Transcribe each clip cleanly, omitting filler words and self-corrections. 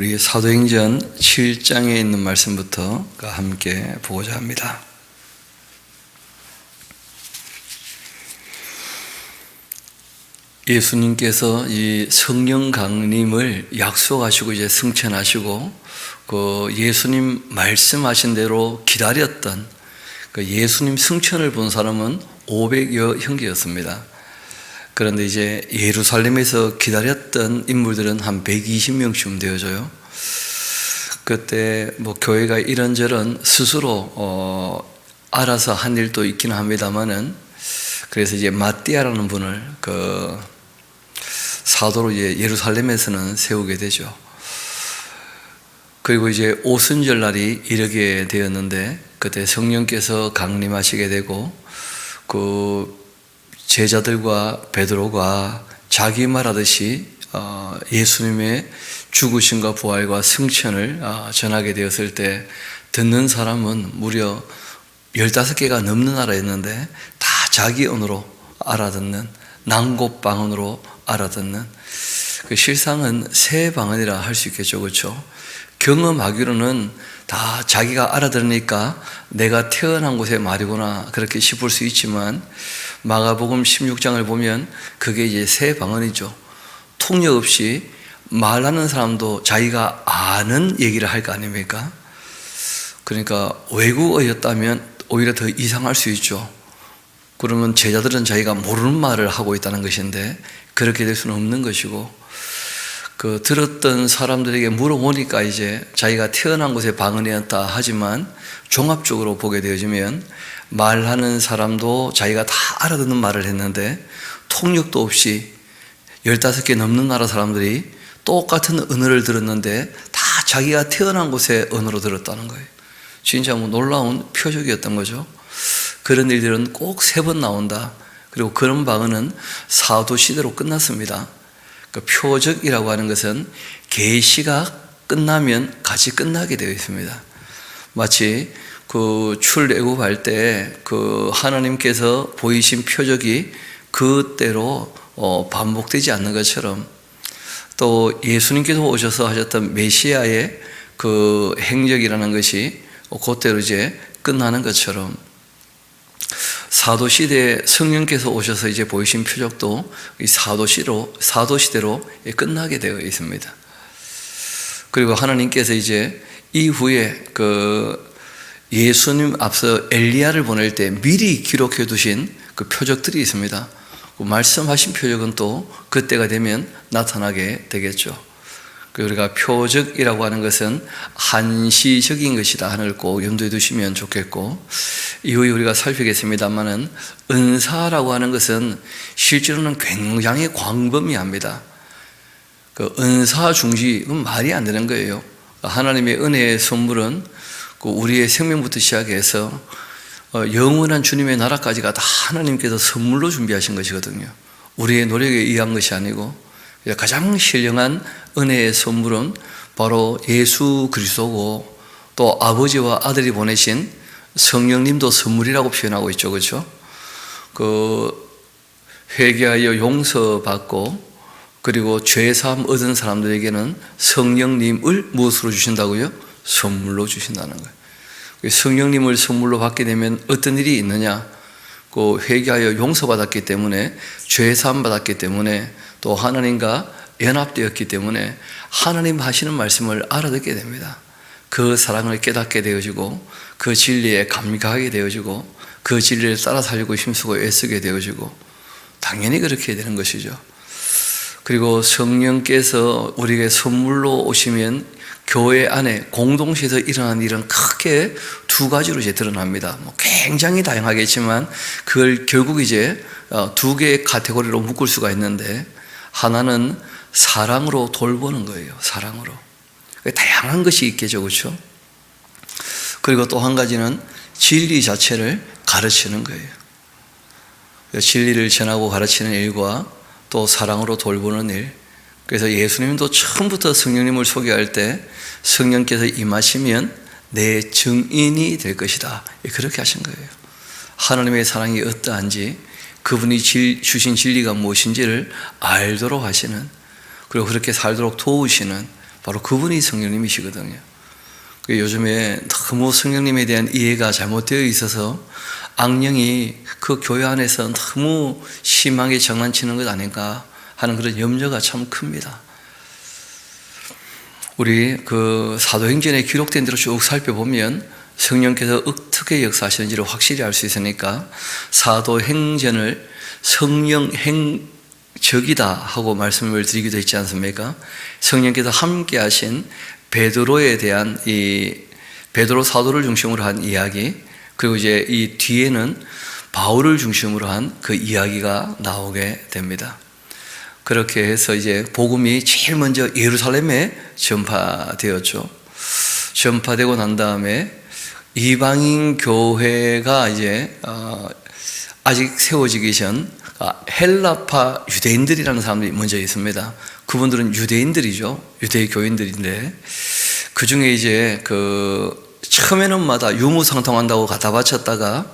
우리 사도행전 7장에 있는 말씀부터 함께 보고자 합니다. 예수님께서 이 성령 강림을 약속하시고 이제 승천하시고 그 예수님 말씀하신 대로 기다렸던 그 예수님 승천을 본 사람은 500여 형제였습니다. 그런데 이제 예루살렘에서 기다렸던 인물들은 한 120명쯤 되어져요. 그때 뭐 교회가 이런저런 스스로 알아서 한 일도 있기는 합니다만은, 그래서 이제 마띠아라는 분을 그 사도로 이제 예루살렘에서는 세우게 되죠. 그리고 이제 오순절 날이 이르게 되었는데, 그때 성령께서 강림하시게 되고 그 제자들과 베드로가 자기 말하듯이 예수님의 죽으심과 부활과 승천을 전하게 되었을 때 듣는 사람은 무려 15개가 넘는 나라였는데 다 자기 언어로 알아듣는, 낭곱방언으로 알아듣는, 그 실상은 새 방언이라 할 수 있겠죠. 그렇죠? 경험하기로는 다 자기가 알아들으니까 내가 태어난 곳의 말이구나 그렇게 싶을 수 있지만, 마가복음 16장을 보면 그게 이제 새 방언이죠. 통역 없이 말하는 사람도 자기가 아는 얘기를 할 거 아닙니까? 그러니까 외국어였다면 오히려 더 이상할 수 있죠. 그러면 제자들은 자기가 모르는 말을 하고 있다는 것인데 그렇게 될 수는 없는 것이고, 그 들었던 사람들에게 물어보니까 이제 자기가 태어난 곳의 방언이었다 하지만 종합적으로 보게 되어지면 말하는 사람도 자기가 다 알아듣는 말을 했는데 통역도 없이 15개 넘는 나라 사람들이 똑같은 언어를 들었는데 다 자기가 태어난 곳의 언어로 들었다는 거예요. 진짜 뭐 놀라운 표적이었던 거죠. 그런 일들은 꼭 3번 나온다. 그리고 그런 방언은 사도시대로 끝났습니다. 그 표적이라고 하는 것은 계시가 끝나면 같이 끝나게 되어 있습니다. 마치 그 출애굽할 때 그 하나님께서 보이신 표적이 그때로 반복되지 않는 것처럼, 또 예수님께서 오셔서 하셨던 메시아의 그 행적이라는 것이 그때로 이제 끝나는 것처럼, 사도시대에 성령께서 오셔서 이제 보이신 표적도 이 사도시대로 끝나게 되어 있습니다. 그리고 하나님께서 이제 이후에 그 예수님 앞서 엘리야를 보낼 때 미리 기록해 두신 그 표적들이 있습니다. 그 말씀하신 표적은 또 그때가 되면 나타나게 되겠죠. 우리가 표적이라고 하는 것은 한시적인 것이다 하는 걸 꼭 염두에 두시면 좋겠고, 이후에 우리가 살피겠습니다만은 은사라고 하는 것은 실제로는 굉장히 광범위합니다. 그 은사 중시, 그건 말이 안 되는 거예요. 하나님의 은혜의 선물은 그 우리의 생명부터 시작해서 영원한 주님의 나라까지가 다 하나님께서 선물로 준비하신 것이거든요. 우리의 노력에 의한 것이 아니고, 가장 신령한 은혜의 선물은 바로 예수 그리스도고, 또 아버지와 아들이 보내신 성령님도 선물이라고 표현하고 있죠. 그렇죠? 그 회개하여 용서받고 그리고 죄사함 얻은 사람들에게는 성령님을 무엇으로 주신다고요? 선물로 주신다는 거예요. 성령님을 선물로 받게 되면 어떤 일이 있느냐? 그 회개하여 용서받았기 때문에, 죄사함 받았기 때문에, 또 하나님과 연합되었기 때문에 하나님 하시는 말씀을 알아듣게 됩니다. 그 사랑을 깨닫게 되어지고, 그 진리에 감격하게 되어지고, 그 진리를 따라 살고 힘쓰고 애쓰게 되어지고, 당연히 그렇게 되는 것이죠. 그리고 성령께서 우리에게 선물로 오시면 교회 안에 공동체에서 일어나는 일은 크게 2가지로 이제 드러납니다. 굉장히 다양하겠지만 그걸 결국 이제 2개의 카테고리로 묶을 수가 있는데, 하나는 사랑으로 돌보는 거예요. 사랑으로. 다양한 것이 있겠죠. 그렇죠? 그리고 또 한 가지는 진리 자체를 가르치는 거예요. 진리를 전하고 가르치는 일과 또 사랑으로 돌보는 일. 그래서 예수님도 처음부터 성령님을 소개할 때 성령께서 임하시면 내 증인이 될 것이다, 그렇게 하신 거예요. 하나님의 사랑이 어떠한지, 그분이 주신 진리가 무엇인지를 알도록 하시는, 그리고 그렇게 살도록 도우시는 바로 그분이 성령님이시거든요. 요즘에 너무 성령님에 대한 이해가 잘못되어 있어서 악령이 그 교회 안에서 너무 심하게 장난치는 것 아닌가 하는 그런 염려가 참 큽니다. 우리 그 사도행전에 기록된 대로 쭉 살펴보면 성령께서 어떻게 역사하시는지를 확실히 알 수 있으니까 사도행전을 성령 행적이다 하고 말씀을 드리기도 했지 않습니까? 성령께서 함께 하신 베드로에 대한 이 베드로 사도를 중심으로 한 이야기, 그리고 이제 이 뒤에는 바울을 중심으로 한 그 이야기가 나오게 됩니다. 그렇게 해서 이제 복음이 제일 먼저 예루살렘에 전파되었죠. 전파되고 난 다음에 이방인 교회가 이제 아직 세워지기 전 헬라파 유대인들이라는 사람들이 먼저 있습니다. 그분들은 유대인들이죠. 유대 교인들인데 그 중에 이제 그 처음에는 마다 유무상통한다고 갖다 바쳤다가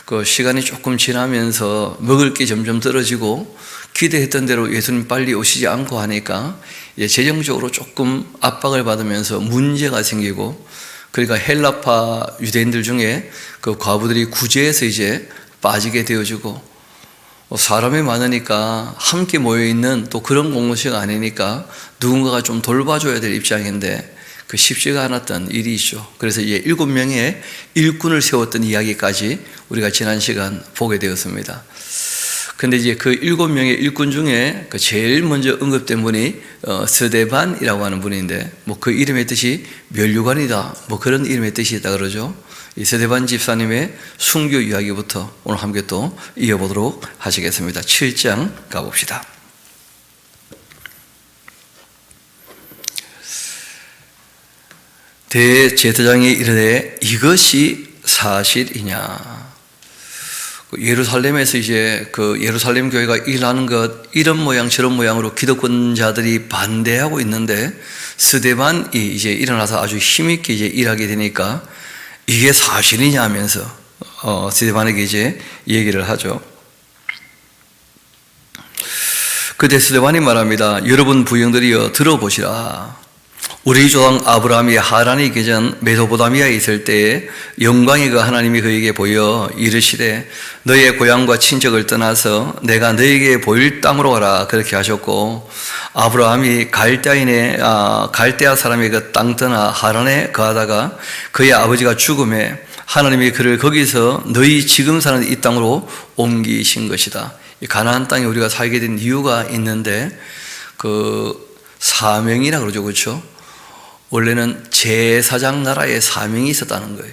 그 시간이 조금 지나면서 먹을 게 점점 떨어지고 기대했던 대로 예수님 빨리 오시지 않고 하니까 재정적으로 조금 압박을 받으면서 문제가 생기고, 그러니까 헬라파 유대인들 중에 그 과부들이 구제해서 이제 빠지게 되어지고, 사람이 많으니까 함께 모여있는 또 그런 공동체가 아니니까 누군가가 좀 돌봐줘야 될 입장인데 그 쉽지가 않았던 일이죠. 그래서 이제 7명의 일꾼을 세웠던 이야기까지 우리가 지난 시간 보게 되었습니다. 근데 이제 그 7명의 일꾼 중에 그 제일 먼저 언급된 분이 스데반이라고 하는 분인데, 뭐 그 이름의 뜻이 면류관이다, 뭐 그런 이름의 뜻이 있다 그러죠. 이 스데반 집사님의 순교 이야기부터 오늘 함께 또 이어보도록 하시겠습니다. 7장 가봅시다. 대제사장이 이르되 이것이 사실이냐. 예루살렘에서 이제 그 예루살렘 교회가 일하는 것 이런 모양 저런 모양으로 기득권자들이 반대하고 있는데 스데반이 이제 일어나서 아주 힘있게 이제 일하게 되니까 이게 사실이냐 하면서 스데반에게 이제 얘기를 하죠. 그때 스데반이 말합니다. 여러분 부형들이여 들어보시라. 우리 조상 아브라함이 하란에 있기 전 메소포타미아에 있을 때에 영광의 그 하나님이 그에게 보여 이르시되 너의 고향과 친척을 떠나서 내가 너에게 보일 땅으로 가라 그렇게 하셨고, 아브라함이 갈대아 사람의 그 땅 떠나 하란에 거하다가 그의 아버지가 죽음에 하나님이 그를 거기서 너희 지금 사는 이 땅으로 옮기신 것이다. 이 가나안 땅에 우리가 살게 된 이유가 있는데 그 사명이라 그러죠, 그렇죠? 원래는 제사장 나라의 사명이 있었다는 거예요.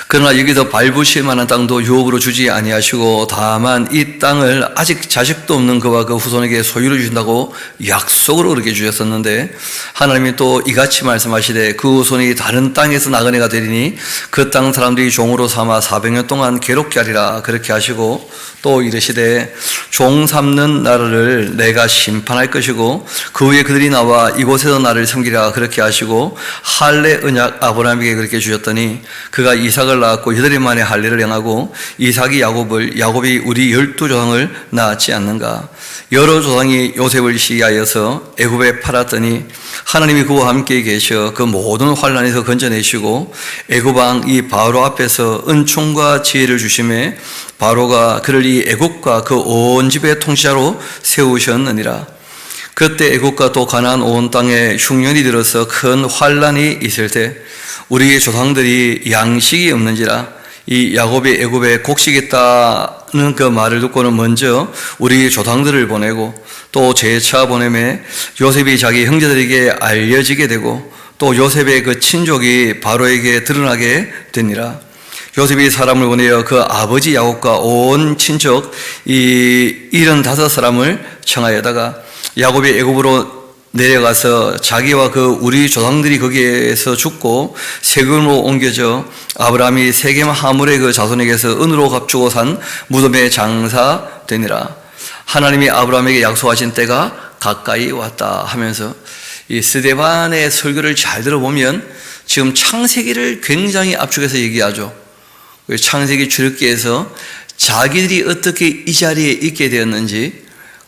그러나 여기서 밟으실 만한 땅도 유업으로 주지 아니하시고 다만 이 땅을 아직 자식도 없는 그와 그 후손에게 소유를 주신다고 약속으로 그렇게 주셨었는데, 하나님이 또 이같이 말씀하시되 그 후손이 다른 땅에서 나그네가 되리니 그 땅 사람들이 종으로 삼아 400년 동안 괴롭게 하리라 그렇게 하시고, 또 이르시되 종 삼는 나라를 내가 심판할 것이고 그 후에 그들이 나와 이곳에서 나를 섬기라 그렇게 하시고, 할례 언약 아브라함에게 그렇게 주셨더니 그가 이삭을 낳았고 8일 만에 할례를 행하고 이삭이 야곱을, 야곱이 우리 12조상을 낳았지 않는가. 여러 조상이 요셉을 시기하여서 애굽에 팔았더니 하나님이 그와 함께 계셔 그 모든 환난에서 건져내시고 애굽 왕 이 바로 앞에서 은총과 지혜를 주심에 바로가 그를 이 애굽과 그 온 집의 통치자로 세우셨느니라. 그때 애굽과 또 가나안 온 땅에 흉년이 들어서 큰 환난이 있을 때 우리의 조상들이 양식이 없는지라 이 야곱이 애굽에 곡식했다는 그 말을 듣고는 먼저 우리 조상들을 보내고 또 재차 보내매 요셉이 자기 형제들에게 알려지게 되고 또 요셉의 그 친족이 바로에게 드러나게 되니라. 요셉이 사람을 보내어 그 아버지 야곱과 온 친척 이 75사람을 청하여다가 야곱이 애굽으로 내려가서 자기와 그 우리 조상들이 거기에서 죽고 세겜으로 옮겨져 아브라함이 세겜 하물의 그 자손에게서 은으로 값주고 산 무덤에 장사되니라. 하나님이 아브라함에게 약속하신 때가 가까이 왔다 하면서 이 스데반의 설교를 잘 들어보면 지금 창세기를 굉장히 압축해서 얘기하죠. 창세기 출애굽기에서 자기들이 어떻게 이 자리에 있게 되었는지,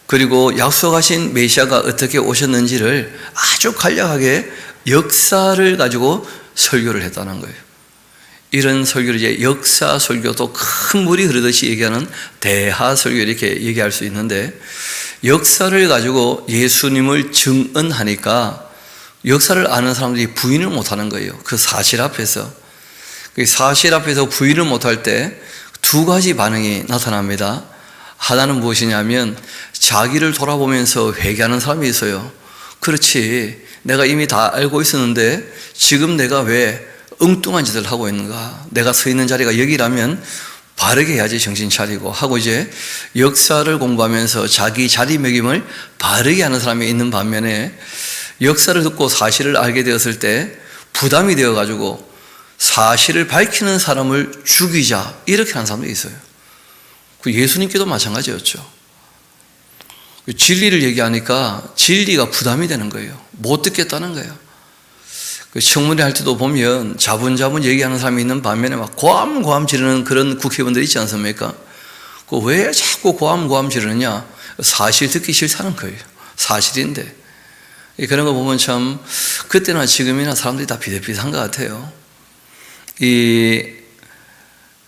그리고 약속하신 메시아가 어떻게 오셨는지를 아주 간략하게 역사를 가지고 설교를 했다는 거예요. 이런 설교를 이제 역사 설교도 큰 물이 흐르듯이 얘기하는 대하 설교 이렇게 얘기할 수 있는데, 역사를 가지고 예수님을 증언하니까 역사를 아는 사람들이 부인을 못하는 거예요. 그 사실 앞에서. 그 사실 앞에서 부인을 못할 때 두 가지 반응이 나타납니다. 하나는 무엇이냐면 자기를 돌아보면서 회개하는 사람이 있어요. 그렇지, 내가 이미 다 알고 있었는데 지금 내가 왜 엉뚱한 짓을 하고 있는가? 내가 서 있는 자리가 여기라면 바르게 해야지 정신 차리고 하고 이제 역사를 공부하면서 자기 자리매김을 바르게 하는 사람이 있는 반면에, 역사를 듣고 사실을 알게 되었을 때 부담이 되어가지고 사실을 밝히는 사람을 죽이자 이렇게 하는 사람도 있어요. 그 예수님께도 마찬가지였죠. 진리를 얘기하니까 진리가 부담이 되는 거예요. 못 듣겠다는 거예요. 그 청문회 할 때도 보면 자분자분 얘기하는 사람이 있는 반면에 막 고함고함 지르는 그런 국회의원들 있지 않습니까? 그 왜 자꾸 고함고함 지르느냐? 사실 듣기 싫다는 거예요. 사실인데. 그런 거 보면 참 그때나 지금이나 사람들이 다 비슷비슷한 것 같아요. 이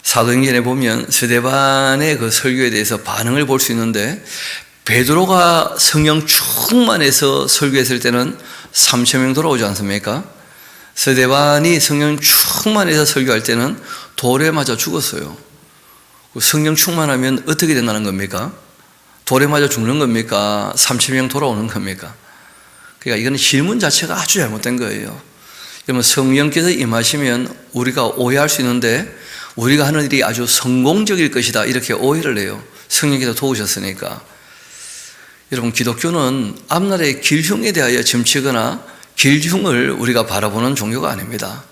사도행전에 보면 스데반의 그 설교에 대해서 반응을 볼 수 있는데, 베드로가 성령 충만해서 설교했을 때는 3,000명 돌아오지 않습니까? 스데반이 성령 충만해서 설교할 때는 돌에 맞아 죽었어요. 성령 충만하면 어떻게 된다는 겁니까? 돌에 맞아 죽는 겁니까? 3,000명 돌아오는 겁니까? 그러니까 이건 질문 자체가 아주 잘못된 거예요. 그러면 성령께서 임하시면 우리가 오해할 수 있는데, 우리가 하는 일이 아주 성공적일 것이다 이렇게 오해를 해요. 성령께서 도우셨으니까. 여러분, 기독교는 앞날의 길흉에 대하여 점치거나 길흉을 우리가 바라보는 종교가 아닙니다.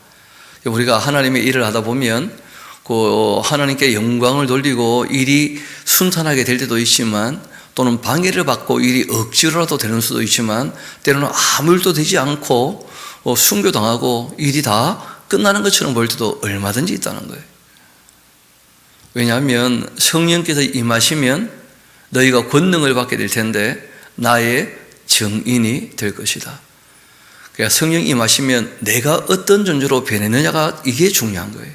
우리가 하나님의 일을 하다 보면 그 하나님께 영광을 돌리고 일이 순탄하게 될 때도 있지만, 또는 방해를 받고 일이 억지로라도 되는 수도 있지만, 때로는 아무 일도 되지 않고 순교당하고 일이 다 끝나는 것처럼 보일 때도 얼마든지 있다는 거예요. 왜냐하면 성령께서 임하시면 너희가 권능을 받게 될 텐데 나의 증인이 될 것이다. 그러니까 성령 임하시면 내가 어떤 존재로 변했느냐가 이게 중요한 거예요.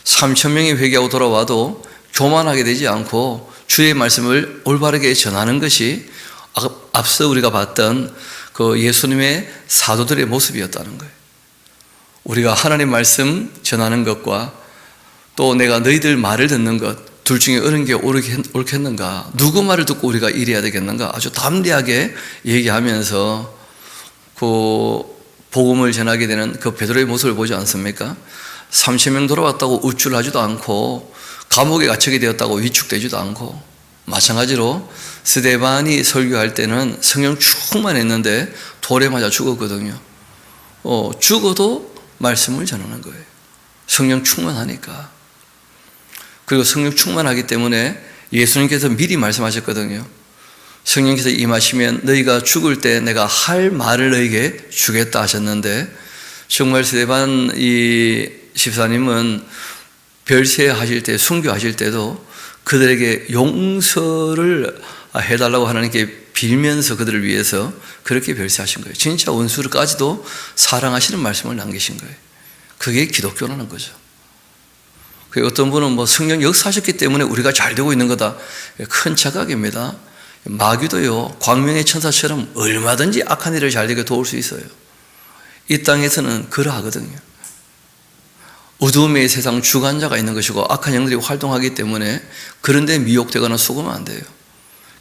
3,000명이 회개하고 돌아와도 교만하게 되지 않고 주의 말씀을 올바르게 전하는 것이 앞서 우리가 봤던 그 예수님의 사도들의 모습이었다는 거예요. 우리가 하나님 말씀 전하는 것과 또 내가 너희들 말을 듣는 것 둘 중에 어느 게 옳겠는가? 누구 말을 듣고 우리가 이래야 되겠는가? 아주 담대하게 얘기하면서 그 복음을 전하게 되는 그 베드로의 모습을 보지 않습니까? 3,000명 돌아왔다고 우쭐하지도 않고 감옥에 갇히게 되었다고 위축되지도 않고, 마찬가지로 스데반이 설교할 때는 성령 충만했는데 돌에 맞아 죽었거든요. 죽어도 말씀을 전하는 거예요. 성령 충만하니까. 그리고 성령 충만하기 때문에 예수님께서 미리 말씀하셨거든요. 성령께서 임하시면 너희가 죽을 때 내가 할 말을 너희에게 주겠다 하셨는데, 정말 스데반 이 집사님은 별세하실 때, 순교하실 때도 그들에게 용서를 해달라고 하나님께 빌면서 그들을 위해서 그렇게 별세하신 거예요. 진짜 원수를까지도 사랑하시는 말씀을 남기신 거예요. 그게 기독교라는 거죠. 어떤 분은 뭐 성령 역사하셨기 때문에 우리가 잘 되고 있는 거다. 큰 착각입니다. 마귀도요, 광명의 천사처럼 얼마든지 악한 일을 잘 되게 도울 수 있어요. 이 땅에서는 그러하거든요. 어두움의 세상 주관자가 있는 것이고 악한 영들이 활동하기 때문에 그런 데 미혹되거나 속으면 안 돼요.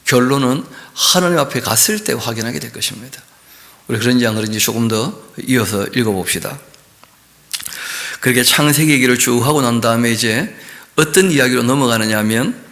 결론은 하나님 앞에 갔을 때 확인하게 될 것입니다. 우리 그런지 안 그런지 조금 더 이어서 읽어봅시다. 그렇게 창세기 얘기를 쭉 하고 난 다음에 이제 어떤 이야기로 넘어가느냐 하면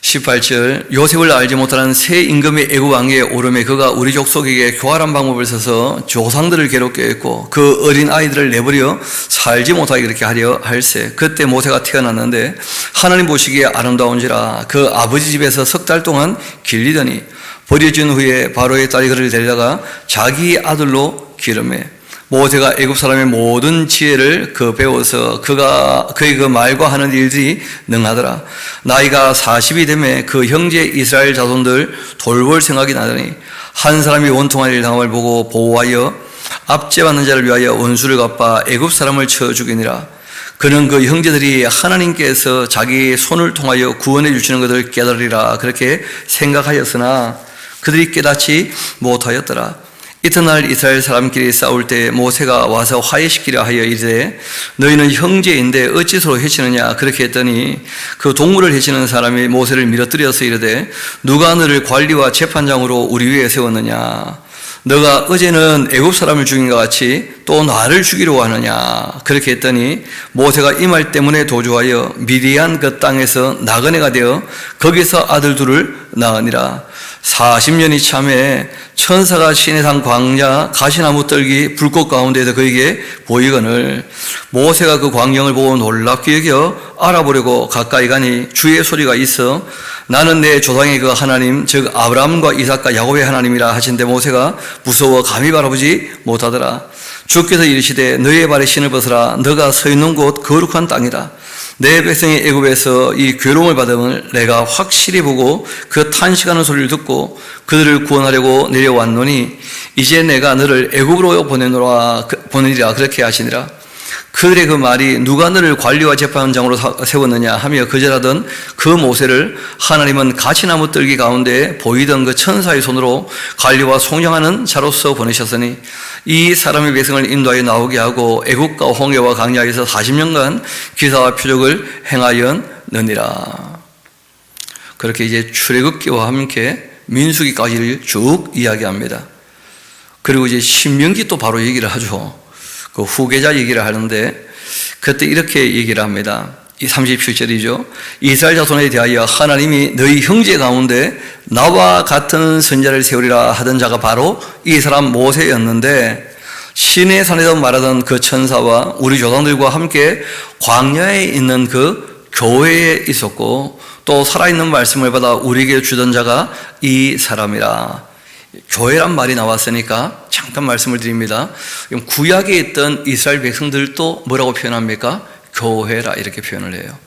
18절, 요셉을 알지 못하는 새 임금의 애굽 왕위에 오르매 그가 우리 족속에게 교활한 방법을 써서 조상들을 괴롭게 했고 그 어린 아이들을 내버려 살지 못하게 그렇게 하려 할세. 그때 모세가 태어났는데 하나님 보시기에 아름다운지라 그 아버지 집에서 석 달 동안 길리더니 버려진 후에 바로의 딸이 그를 데려다가 자기 아들로 기르매 모세가 애굽 사람의 모든 지혜를 배워서 그의 그 말과 하는 일들이 능하더라. 나이가 40이 되매 그 형제 이스라엘 자손들 돌볼 생각이 나더니 한 사람이 원통한 일 당함을 보고 보호하여 압제받는 자를 위하여 원수를 갚아 애굽 사람을 쳐 죽이니라. 그는 그 형제들이 하나님께서 자기 손을 통하여 구원해 주시는 것을 깨달으리라 그렇게 생각하였으나 그들이 깨닫지 못하였더라. 이튿날 이스라엘 사람끼리 싸울 때 모세가 와서 화해시키려 하여 이르되 너희는 형제인데 어찌 서로 해치느냐 그렇게 했더니 그 동물을 해치는 사람이 모세를 밀어뜨려서 이르되 누가 너를 관리와 재판장으로 우리 위에 세웠느냐 너가 어제는 애굽 사람을 죽인 것 같이 또 나를 죽이려고 하느냐 그렇게 했더니 모세가 이 말 때문에 도주하여 미디안 그 땅에서 나그네가 되어 거기서 아들 둘을 낳으니라. 40년이 참에 천사가 시내산 광야 가시나무 떨기 불꽃 가운데에서 그에게 보이거늘 모세가 그 광경을 보고 놀랍게 여겨 알아보려고 가까이 가니 주의 소리가 있어 나는 내 조상의 그 하나님 즉 아브라함과 이삭과 야곱의 하나님이라 하신데 모세가 무서워 감히 바라보지 못하더라. 주께서 이르시되 너희의 발에 신을 벗으라 너가 서 있는 곳 거룩한 땅이라. 내 백성이 애굽에서 이 괴로움을 받음을 내가 확실히 보고 그 탄식하는 소리를 듣고 그들을 구원하려고 내려왔노니 이제 내가 너를 애굽으로 보내리라 그렇게 하시니라. 그들의 그 말이 누가 너를 관리와 재판장으로 세웠느냐 하며 거절하던 그 모세를 하나님은 가시나무 뜰기 가운데 보이던 그 천사의 손으로 관리와 송영하는 자로서 보내셨으니 이 사람의 백성을 인도하여 나오게 하고 애국과 홍해와 강야에서 40년간 기사와 표적을 행하였느니라. 그렇게 이제 출애굽기와 함께 민수기까지를 쭉 이야기합니다. 그리고 이제 신명기 또 바로 얘기를 하죠. 그 후계자 얘기를 하는데 그때 이렇게 얘기를 합니다. 이 37절이죠. 이스라엘 자손에 대하여 하나님이 너희 형제 가운데 나와 같은 선자를 세우리라 하던 자가 바로 이 사람 모세였는데 시내 산에서 말하던 그 천사와 우리 조상들과 함께 광야에 있는 그 교회에 있었고 또 살아있는 말씀을 받아 우리에게 주던 자가 이 사람이라. 교회란 말이 나왔으니까 잠깐 말씀을 드립니다. 구약에 있던 이스라엘 백성들도 뭐라고 표현합니까? 교회라 이렇게 표현을 해요.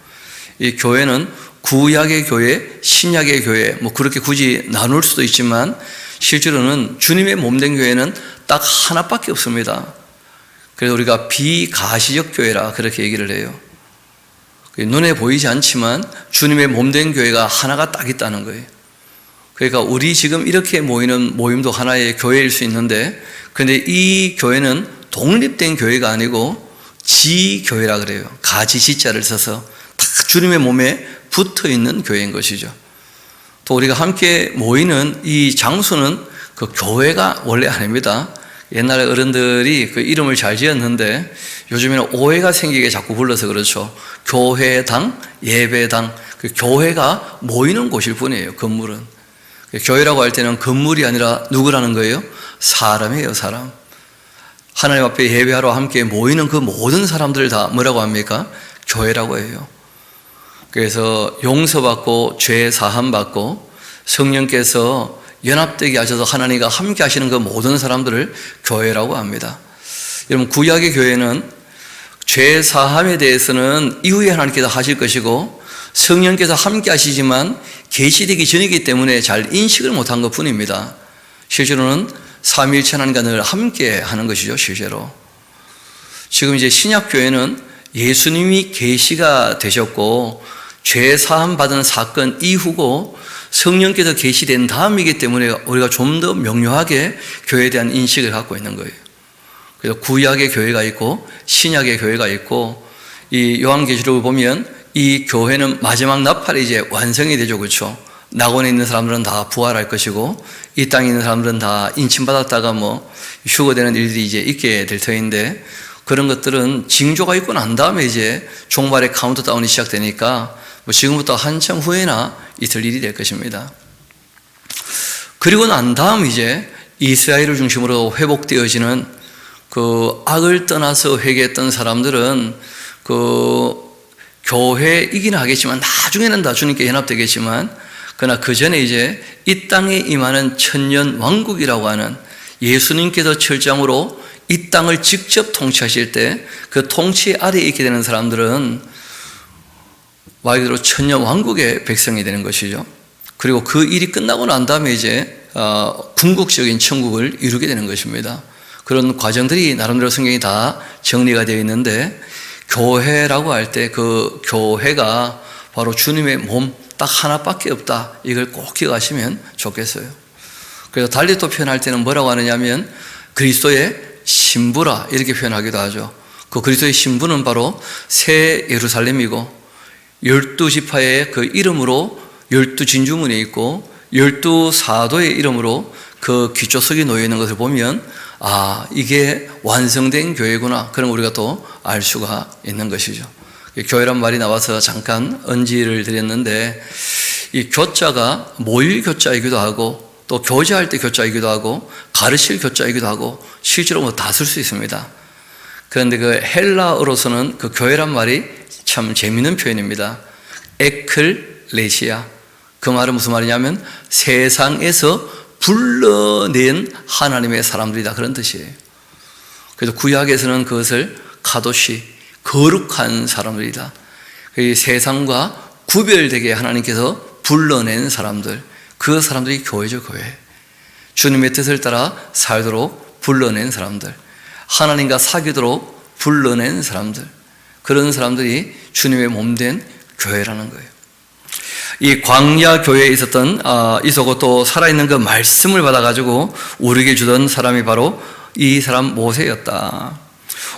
이 교회는 구약의 교회, 신약의 교회 뭐 그렇게 굳이 나눌 수도 있지만 실제로는 주님의 몸된 교회는 딱 하나밖에 없습니다. 그래서 우리가 비가시적 교회라 그렇게 얘기를 해요. 눈에 보이지 않지만 주님의 몸된 교회가 하나가 딱 있다는 거예요. 그러니까 우리 지금 이렇게 모이는 모임도 하나의 교회일 수 있는데 그런데 이 교회는 독립된 교회가 아니고 지교회라 그래요. 가지 지자를 써서 다 주님의 몸에 붙어있는 교회인 것이죠. 또 우리가 함께 모이는 이 장소는 그 교회가 원래 아닙니다. 옛날에 어른들이 그 이름을 잘 지었는데 요즘에는 오해가 생기게 자꾸 불러서 그렇죠. 교회당, 예배당, 그 교회가 모이는 곳일 뿐이에요. 건물은. 교회라고 할 때는 건물이 아니라 누구라는 거예요? 사람이에요, 사람. 하나님 앞에 예배하러 함께 모이는 그 모든 사람들을 다 뭐라고 합니까? 교회라고 해요. 그래서 용서받고 죄 사함받고 성령께서 연합되게 하셔서 하나님과 함께 하시는 그 모든 사람들을 교회라고 합니다. 여러분 구약의 교회는 죄 사함에 대해서는 이후에 하나님께서 하실 것이고 성령께서 함께 하시지만 계시되기 전이기 때문에 잘 인식을 못한 것 뿐입니다. 실제로는 삼위일체 하나님과 늘 함께 하는 것이죠. 실제로 지금 이제 신약교회는 예수님이 계시가 되셨고 죄 사함 받은 사건 이후고 성령께서 계시된 다음이기 때문에 우리가 좀 더 명료하게 교회에 대한 인식을 갖고 있는 거예요. 그래서 구약의 교회가 있고 신약의 교회가 있고 이 요한계시록을 보면 이 교회는 마지막 나팔이 이제 완성이 되죠. 그렇죠? 낙원에 있는 사람들은 다 부활할 것이고 이 땅에 있는 사람들은 다 인침받았다가 뭐 휴거되는 일들이 이제 있게 될 터인데 그런 것들은 징조가 있고 난 다음에 이제 종말의 카운트다운이 시작되니까 뭐 지금부터 한참 후에나 있을 일이 될 것입니다. 그리고 난 다음 이제 이스라엘을 중심으로 회복되어지는 그 악을 떠나서 회개했던 사람들은 그 교회이긴 하겠지만 나중에는 다 주님께 연합되겠지만 그러나 그 전에 이제 이 땅에 임하는 천년 왕국이라고 하는 예수님께서 철장으로 이 땅을 직접 통치하실 때 그 통치 아래에 있게 되는 사람들은 말 그대로 천년왕국의 백성이 되는 것이죠. 그리고 그 일이 끝나고 난 다음에 이제 궁극적인 천국을 이루게 되는 것입니다. 그런 과정들이 나름대로 성경이 다 정리가 되어 있는데, 교회라고 할 때 그 교회가 바로 주님의 몸 딱 하나밖에 없다, 이걸 꼭 기억하시면 좋겠어요. 그래서 달리 또 표현할 때는 뭐라고 하느냐면 그리스도의 신부라 이렇게 표현하기도 하죠. 그 그리스도의 신부는 바로 새 예루살렘이고 12지파의 그 이름으로 12진주문이 있고 12사도의 이름으로 그 기초석이 놓여 있는 것을 보면 이게 완성된 교회구나, 그런 우리가 또 알 수가 있는 것이죠. 교회란 말이 나와서 잠깐 언지를 드렸는데, 이 교자가 모일 교자이기도 하고 또 교제할 때 교자이기도 하고 가르칠 교자이기도 하고 실제로 뭐 다 쓸 수 있습니다. 그런데 그 헬라어로서는 그 교회란 말이 참 재미있는 표현입니다. 에클레시아. 그 말은 무슨 말이냐면 세상에서 불러낸 하나님의 사람들이다, 그런 뜻이에요. 그래서 구약에서는 그것을 카도시, 거룩한 사람들이다. 그 세상과 구별되게 하나님께서 불러낸 사람들, 그 사람들이 교회죠, 교회. 주님의 뜻을 따라 살도록 불러낸 사람들, 하나님과 사귀도록 불러낸 사람들, 그런 사람들이 주님의 몸된 교회라는 거예요. 이 광야 교회에 있었던 있었고 또 살아있는 그 말씀을 받아가지고 우리에게 주던 사람이 바로 이 사람 모세였다.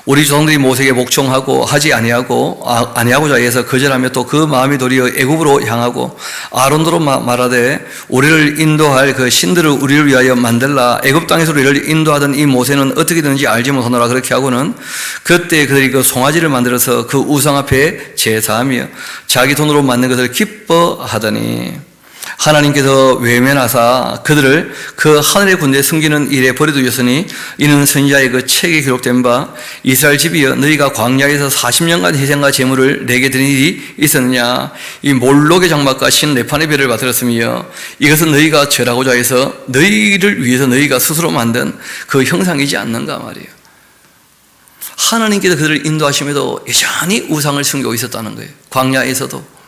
우리 조상들이 모세에게 복종하고 하지 아니하고자 해서 거절하며 또 그 마음이 도리어 애굽으로 향하고 아론도로 말하되 우리를 인도할 그 신들을 우리를 위하여 만들라. 애굽 땅에서 우리를 인도하던 이 모세는 어떻게 되는지 알지 못하노라. 그렇게 하고는 그때 그들이 그 송아지를 만들어서 그 우상 앞에 제사하며 자기 돈으로 만든 것을 기뻐하더니 하나님께서 외면하사 그들을 그 하늘의 군대에 숨기는 일에 버려두셨으니 이는 선지자의 그 책에 기록된 바 이스라엘 집이여 너희가 광야에서 40년간 희생과 제물을 내게 드린 일이 있었느냐. 이 몰록의 장막과 신 레판의 별을 받들었으며 이것은 너희가 절하고자 해서 너희를 위해서 너희가 스스로 만든 그 형상이지 않는가 말이에요. 하나님께서 그들을 인도하심에도 여전히 우상을 숨기고 있었다는 거예요. 광야에서도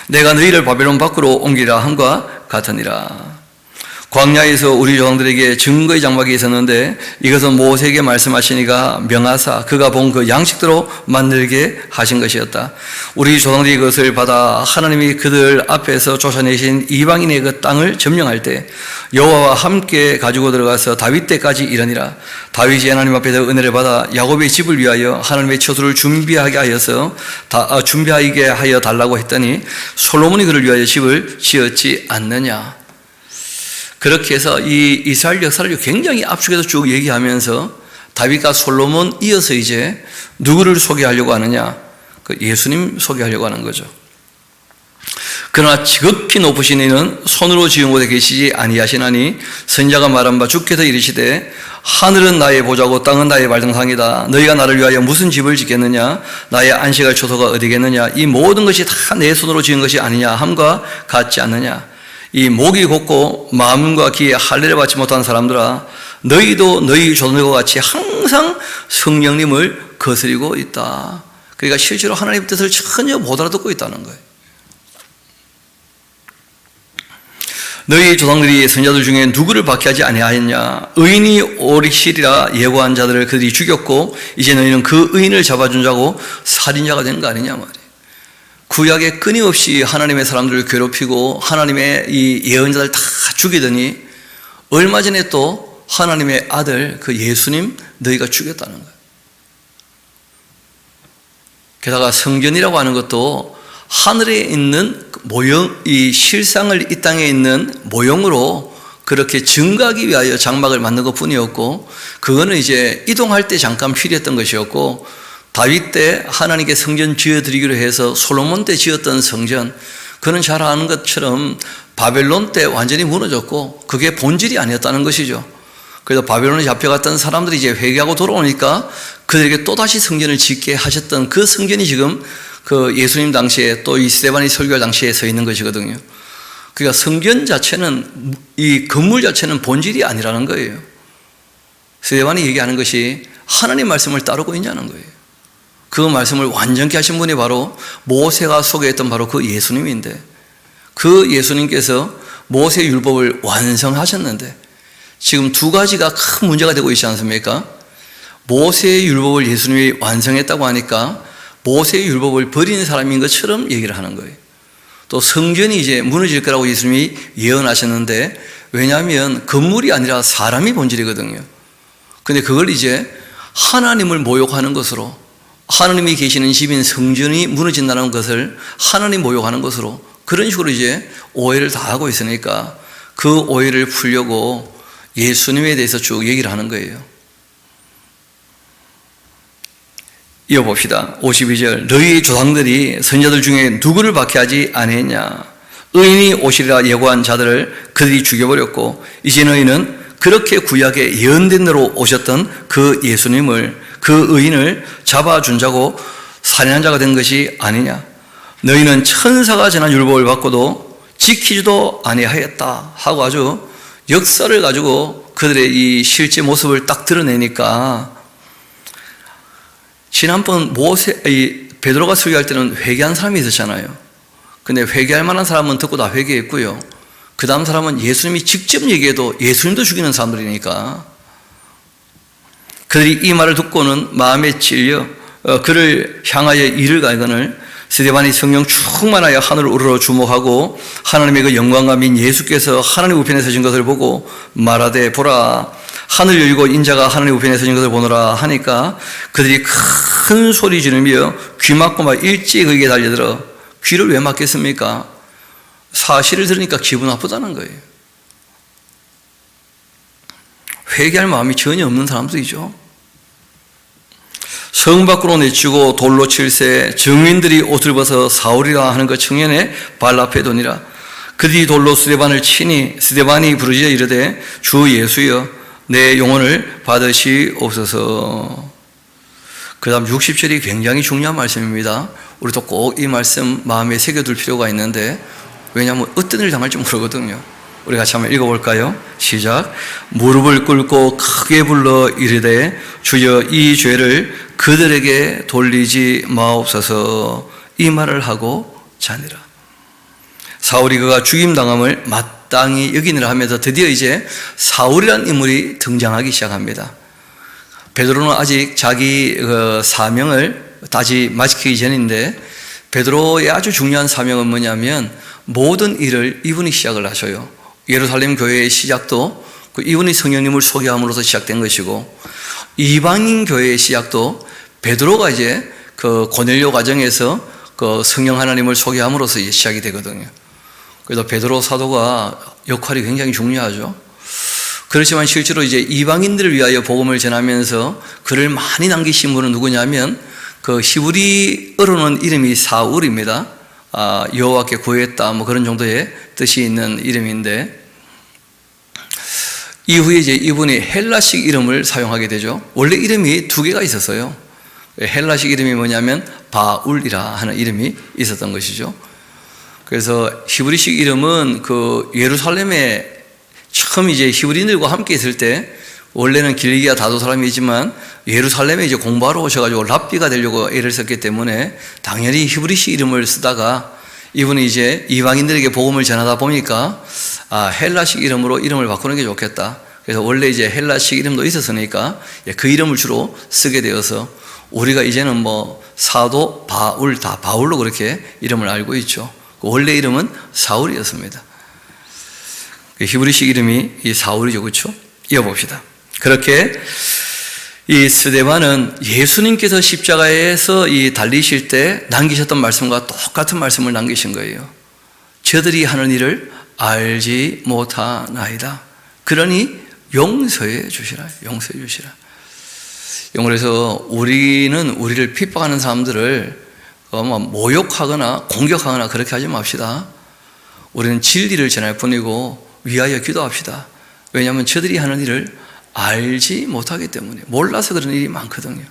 내가 너희를 바벨론 밖으로 옮기라 함과 같으니라. 광야에서 우리 조상들에게 증거의 장막이 있었는데 이것은 모세에게 말씀하시니가 명하사 그가 본 그 양식대로 만들게 하신 것이었다. 우리 조상들이 그것을 받아 하나님이 그들 앞에서 쫓아내신 이방인의 그 땅을 점령할 때 여호와와 함께 가지고 들어가서 다윗 때까지 이르니라. 다윗이 하나님 앞에서 은혜를 받아 야곱의 집을 위하여 하나님의 처소를 준비하게 하여 달라고 했더니 솔로몬이 그를 위하여 집을 지었지 않느냐. 그렇게 해서 이 이스라엘 역사를 굉장히 압축해서 쭉 얘기하면서 다윗과 솔로몬 이어서 이제 누구를 소개하려고 하느냐? 그 예수님 소개하려고 하는 거죠. 그러나 지극히 높으신 이는 손으로 지은 곳에 계시지 아니하시나니 선지자가 말한 바 주께서 이르시되 하늘은 나의 보좌고 땅은 나의 발등상이다. 너희가 나를 위하여 무슨 집을 짓겠느냐? 나의 안식할 처소가 어디겠느냐? 이 모든 것이 다 내 손으로 지은 것이 아니냐 함과 같지 않느냐? 이 목이 곧고 마음과 귀에 할례를 받지 못한 사람들아, 너희도 너희 조상들과 같이 항상 성령님을 거스리고 있다. 그러니까 실제로 하나님의 뜻을 전혀 못 알아듣고 있다는 거예요. 너희 조상들이 선지자들 중에 누구를 박해하지 아니하였냐? 의인이 오리시리라 예고한 자들을 그들이 죽였고 이제 너희는 그 의인을 잡아준 자고 살인자가 된 거 아니냐 말이에요. 구약에 끊임없이 하나님의 사람들을 괴롭히고 하나님의 이 예언자들 다 죽이더니 얼마 전에 또 하나님의 아들 그 예수님 너희가 죽였다는 거예요. 게다가 성전이라고 하는 것도 하늘에 있는 모형, 이 실상을 이 땅에 있는 모형으로 그렇게 증거하기 위하여 장막을 만든 것 뿐이었고, 그거는 이제 이동할 때 잠깐 필요했던 것이었고, 다윗 때 하나님께 성전 지어드리기로 해서 솔로몬 때 지었던 성전, 그는 잘 아는 것처럼 바벨론 때 완전히 무너졌고 그게 본질이 아니었다는 것이죠. 그래서 바벨론에 잡혀갔던 사람들이 이제 회개하고 돌아오니까 그들에게 또다시 성전을 짓게 하셨던 그 성전이 지금 그 예수님 당시에 또 이 스데반이 설교할 당시에 서 있는 것이거든요. 그러니까 성전 자체는, 이 건물 자체는 본질이 아니라는 거예요. 스데반이 얘기하는 것이 하나님 말씀을 따르고 있냐는 거예요. 그 말씀을 완전케 하신 분이 바로 모세가 소개했던 바로 그 예수님인데, 그 예수님께서 모세 율법을 완성하셨는데 지금 두 가지가 큰 문제가 되고 있지 않습니까? 모세의 율법을 예수님이 완성했다고 하니까 모세의 율법을 버리는 사람인 것처럼 얘기를 하는 거예요. 또 성전이 이제 무너질 거라고 예수님이 예언하셨는데, 왜냐하면 건물이 아니라 사람이 본질이거든요. 근데 그걸 이제 하나님을 모욕하는 것으로, 하나님이 계시는 집인 성전이 무너진다는 것을 하나님 모욕하는 것으로, 그런 식으로 이제 오해를 다 하고 있으니까 그 오해를 풀려고 예수님에 대해서 쭉 얘기를 하는 거예요. 이어봅시다. 52절. 너희 조상들이 선자들 중에 누구를 박해하지 아니했냐? 의인이 오시리라 예고한 자들을 그들이 죽여버렸고, 이제 너희는 그렇게 구약에 예언된 대로 오셨던 그 예수님을, 그 의인을 잡아준 자고 살인한 자가 된 것이 아니냐? 너희는 천사가 전한 율법을 받고도 지키지도 아니하였다 하고 아주 역사를 가지고 그들의 이 실제 모습을 딱 드러내니까, 지난번 베드로가 설교할 때는 회개한 사람이 있었잖아요. 근데 회개할 만한 사람은 듣고 다 회개했고요. 그 다음 사람은 예수님이 직접 얘기해도 예수님도 죽이는 사람들이니까, 그들이 이 말을 듣고는 마음에 찔려 그를 향하여 이를 갈거늘 스데반이 성령 충만하여 하늘을 우러러 주목하고 하나님의 그 영광감인 예수께서 하나님 우편에 서신 것을 보고 말하되, 보라, 하늘 열리고 인자가 하나님 우편에 서신 것을 보노라 하니까 그들이 큰 소리 지르며 귀 막고 막 일찍 그에게 달려들어. 귀를 왜 막겠습니까? 사실을 들으니까 기분 나쁘다는 거예요. 회개할 마음이 전혀 없는 사람들이죠. 성 밖으로 내치고 돌로 칠세 증인들이 옷을 벗어 사울이라 하는 그 청년의 발 앞에 두니라. 그들이 돌로 스데반을 치니 스데반이 부르짖어 이르되, 주 예수여 내 영혼을 받으시옵소서. 그 다음 60절이 굉장히 중요한 말씀입니다. 우리도 꼭 이 말씀 마음에 새겨둘 필요가 있는데, 왜냐하면 어떤 일을 당할지 모르거든요. 우리 같이 한번 읽어볼까요? 시작. 무릎을 꿇고 크게 불러 이르되, 주여 이 죄를 그들에게 돌리지 마옵소서. 이 말을 하고 자니라. 사울이 그가 죽임당함을 마땅히 여기느라 하면서 드디어 이제 사울이라는 인물이 등장하기 시작합니다. 베드로는 아직 자기 사명을 다시 마치기 전인데, 베드로의 아주 중요한 사명은 뭐냐면 모든 일을 이분이 시작을 하셔요. 예루살렘 교회의 시작도 이분이 성령님을 소개함으로써 시작된 것이고, 이방인 교회의 시작도 베드로가 이제 그 고넬료 과정에서 그 성령 하나님을 소개함으로써 시작이 되거든요. 그래서 베드로 사도가 역할이 굉장히 중요하죠. 그렇지만 실제로 이제 이방인들을 위하여 복음을 전하면서 글을 많이 남기신 분은 누구냐면 그 히브리어로는 이름이 사울입니다. 여호와께 구했다 뭐 그런 정도의 뜻이 있는 이름인데, 이후에 이제 이분이 헬라식 이름을 사용하게 되죠. 원래 이름이 두 개가 있었어요. 헬라식 이름이 뭐냐면 바울이라 하는 이름이 있었던 것이죠. 그래서 히브리식 이름은 그 예루살렘에 처음 이제 히브리인들과 함께 있을 때, 원래는 길리기아 다도 사람이지만 예루살렘에 이제 공부하러 오셔가지고 랍비가 되려고 애를 썼기 때문에 당연히 히브리식 이름을 쓰다가 이분이 이제 이방인들에게 복음을 전하다 보니까 헬라식 이름으로 이름을 바꾸는 게 좋겠다. 그래서 원래 이제 헬라식 이름도 있었으니까 그 이름을 주로 쓰게 되어서 우리가 이제는 뭐 사도 바울 다 바울로 그렇게 이름을 알고 있죠. 원래 이름은 사울이었습니다. 히브리식 이름이 이 사울이죠, 그렇죠? 이어봅시다. 그렇게 이 스데반은 예수님께서 십자가에서 이 달리실 때 남기셨던 말씀과 똑같은 말씀을 남기신 거예요. 저들이 하는 일을 알지 못하나이다. 그러니 용서해 주시라. 용서해 주시라. 그래서 우리는 우리를 핍박하는 사람들을 모욕하거나 공격하거나 그렇게 하지 맙시다. 우리는 진리를 전할 뿐이고 위하여 기도합시다. 왜냐하면 저들이 하는 일을 알지 못하기 때문에, 몰라서 그런 일이 많거든요.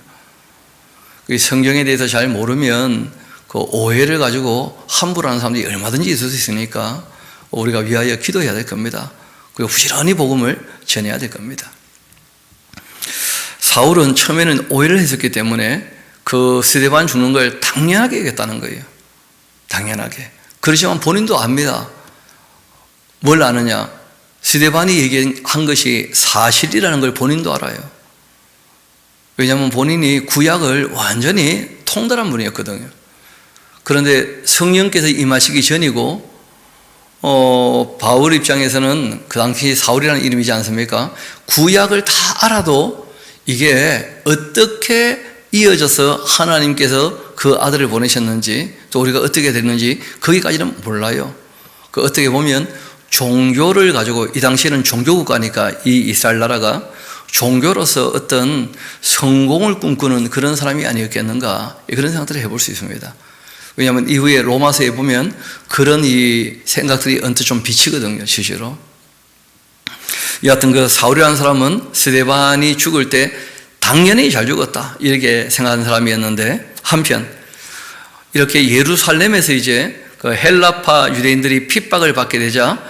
성경에 대해서 잘 모르면 그 오해를 가지고 함부로 하는 사람들이 얼마든지 있을 수 있으니까 우리가 위하여 기도해야 될 겁니다. 그리고 부지런히 복음을 전해야 될 겁니다. 사울은 처음에는 오해를 했었기 때문에 그 스데반 죽는 걸 당연하게 여겼다는 거예요. 당연하게. 그렇지만 본인도 압니다. 뭘 아느냐? 스데반이 얘기한 것이 사실이라는 걸 본인도 알아요. 왜냐하면 본인이 구약을 완전히 통달한 분이었거든요. 그런데 성령께서 임하시기 전이고 바울 입장에서는 그 당시 사울이라는 이름이지 않습니까? 구약을 다 알아도 이게 어떻게 이어져서 하나님께서 그 아들을 보내셨는지 또 우리가 어떻게 됐는지 거기까지는 몰라요. 그 어떻게 보면 종교를 가지고, 이 당시에는 종교국가니까 이 이스라엘 나라가 종교로서 어떤 성공을 꿈꾸는 그런 사람이 아니었겠는가, 그런 생각들을 해볼 수 있습니다. 왜냐하면 이후에 로마서에 보면 그런 이 생각들이 언뜻 좀 비치거든요, 실제로. 여하튼 그 사울이라는 사람은 스데반이 죽을 때 당연히 잘 죽었다, 이렇게 생각하는 사람이었는데, 한편 이렇게 예루살렘에서 이제 그 헬라파 유대인들이 핍박을 받게 되자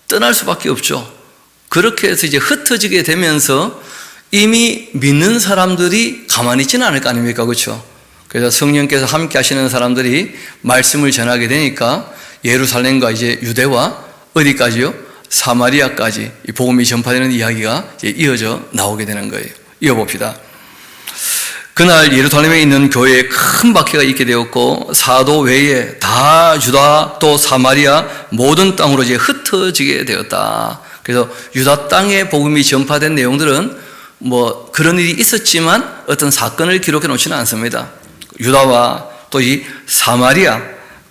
떠날 수밖에 없죠. 그렇게 해서 이제 흩어지게 되면서 이미 믿는 사람들이 가만히 있지는 않을 거 아닙니까? 그렇죠? 그래서 성령께서 함께 하시는 사람들이 말씀을 전하게 되니까 예루살렘과 이제 유대와 어디까지요? 사마리아까지 이 복음이 전파되는 이야기가 이제 이어져 나오게 되는 거예요. 이어봅시다. 그날 예루살렘에 있는 교회에 큰 박해가 있게 되었고 사도 외에 다 유다 또 사마리아 모든 땅으로 이제 흩어지게 되었다. 그래서 유다 땅에 복음이 전파된 내용들은 뭐 그런 일이 있었지만 어떤 사건을 기록해 놓지는 않습니다. 유다와 또 이 사마리아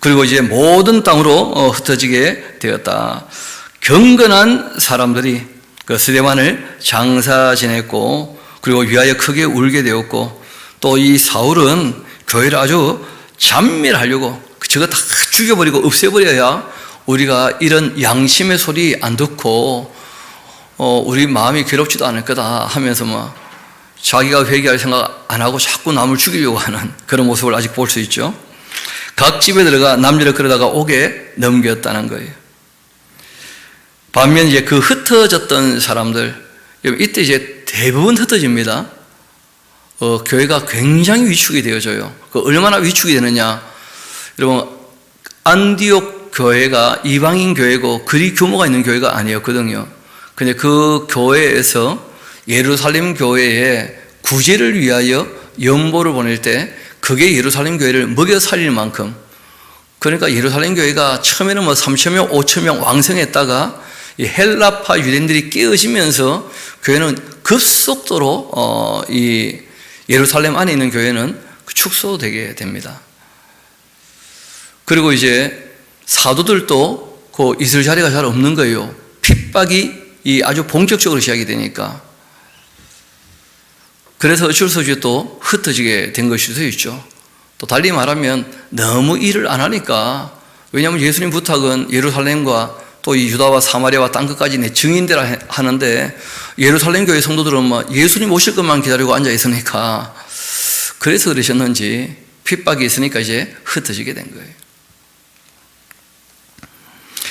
그리고 이제 모든 땅으로 흩어지게 되었다. 경건한 사람들이 그 스데반을 장사 지냈고 그리고 위하여 크게 울게 되었고 또 이 사울은 교회를 아주 잔멸하려고 저거 다 죽여버리고 없애버려야 우리가 이런 양심의 소리 안 듣고 우리 마음이 괴롭지도 않을 거다 하면서 막 자기가 회개할 생각 안 하고 자꾸 남을 죽이려고 하는 그런 모습을 아직 볼 수 있죠. 각 집에 들어가 남녀를 끌어다가 옥에 넘겼다는 거예요. 반면 이제 그 흩어졌던 사람들, 이때 이제 대부분 흩어집니다. 교회가 굉장히 위축이 되어져요. 얼마나 위축이 되느냐. 여러분, 안디옥 교회가 이방인 교회고 그리 규모가 있는 교회가 아니었거든요. 근데 그 교회에서 예루살렘 교회에 구제를 위하여 연보를 보낼 때 그게 예루살렘 교회를 먹여 살릴 만큼, 그러니까 예루살렘 교회가 처음에는 뭐 3,000명, 5,000명 왕성했다가 이 헬라파 유대인들이 깨어지면서 교회는 급속도로 이 예루살렘 안에 있는 교회는 축소되게 됩니다. 그리고 이제 사도들도 그 있을 자리가 잘 없는 거예요. 핍박이 아주 본격적으로 시작이 되니까. 그래서 어쩔 수 없이 또 흩어지게 된 것일 수 있죠. 또 달리 말하면 너무 일을 안 하니까, 왜냐하면 예수님 부탁은 예루살렘과 또 이 유다와 사마리아와 땅끝까지 내 증인되라 하는데 예루살렘 교회 성도들은 막 예수님 오실 것만 기다리고 앉아 있으니까 그래서 그러셨는지 핍박이 있으니까 이제 흩어지게 된 거예요.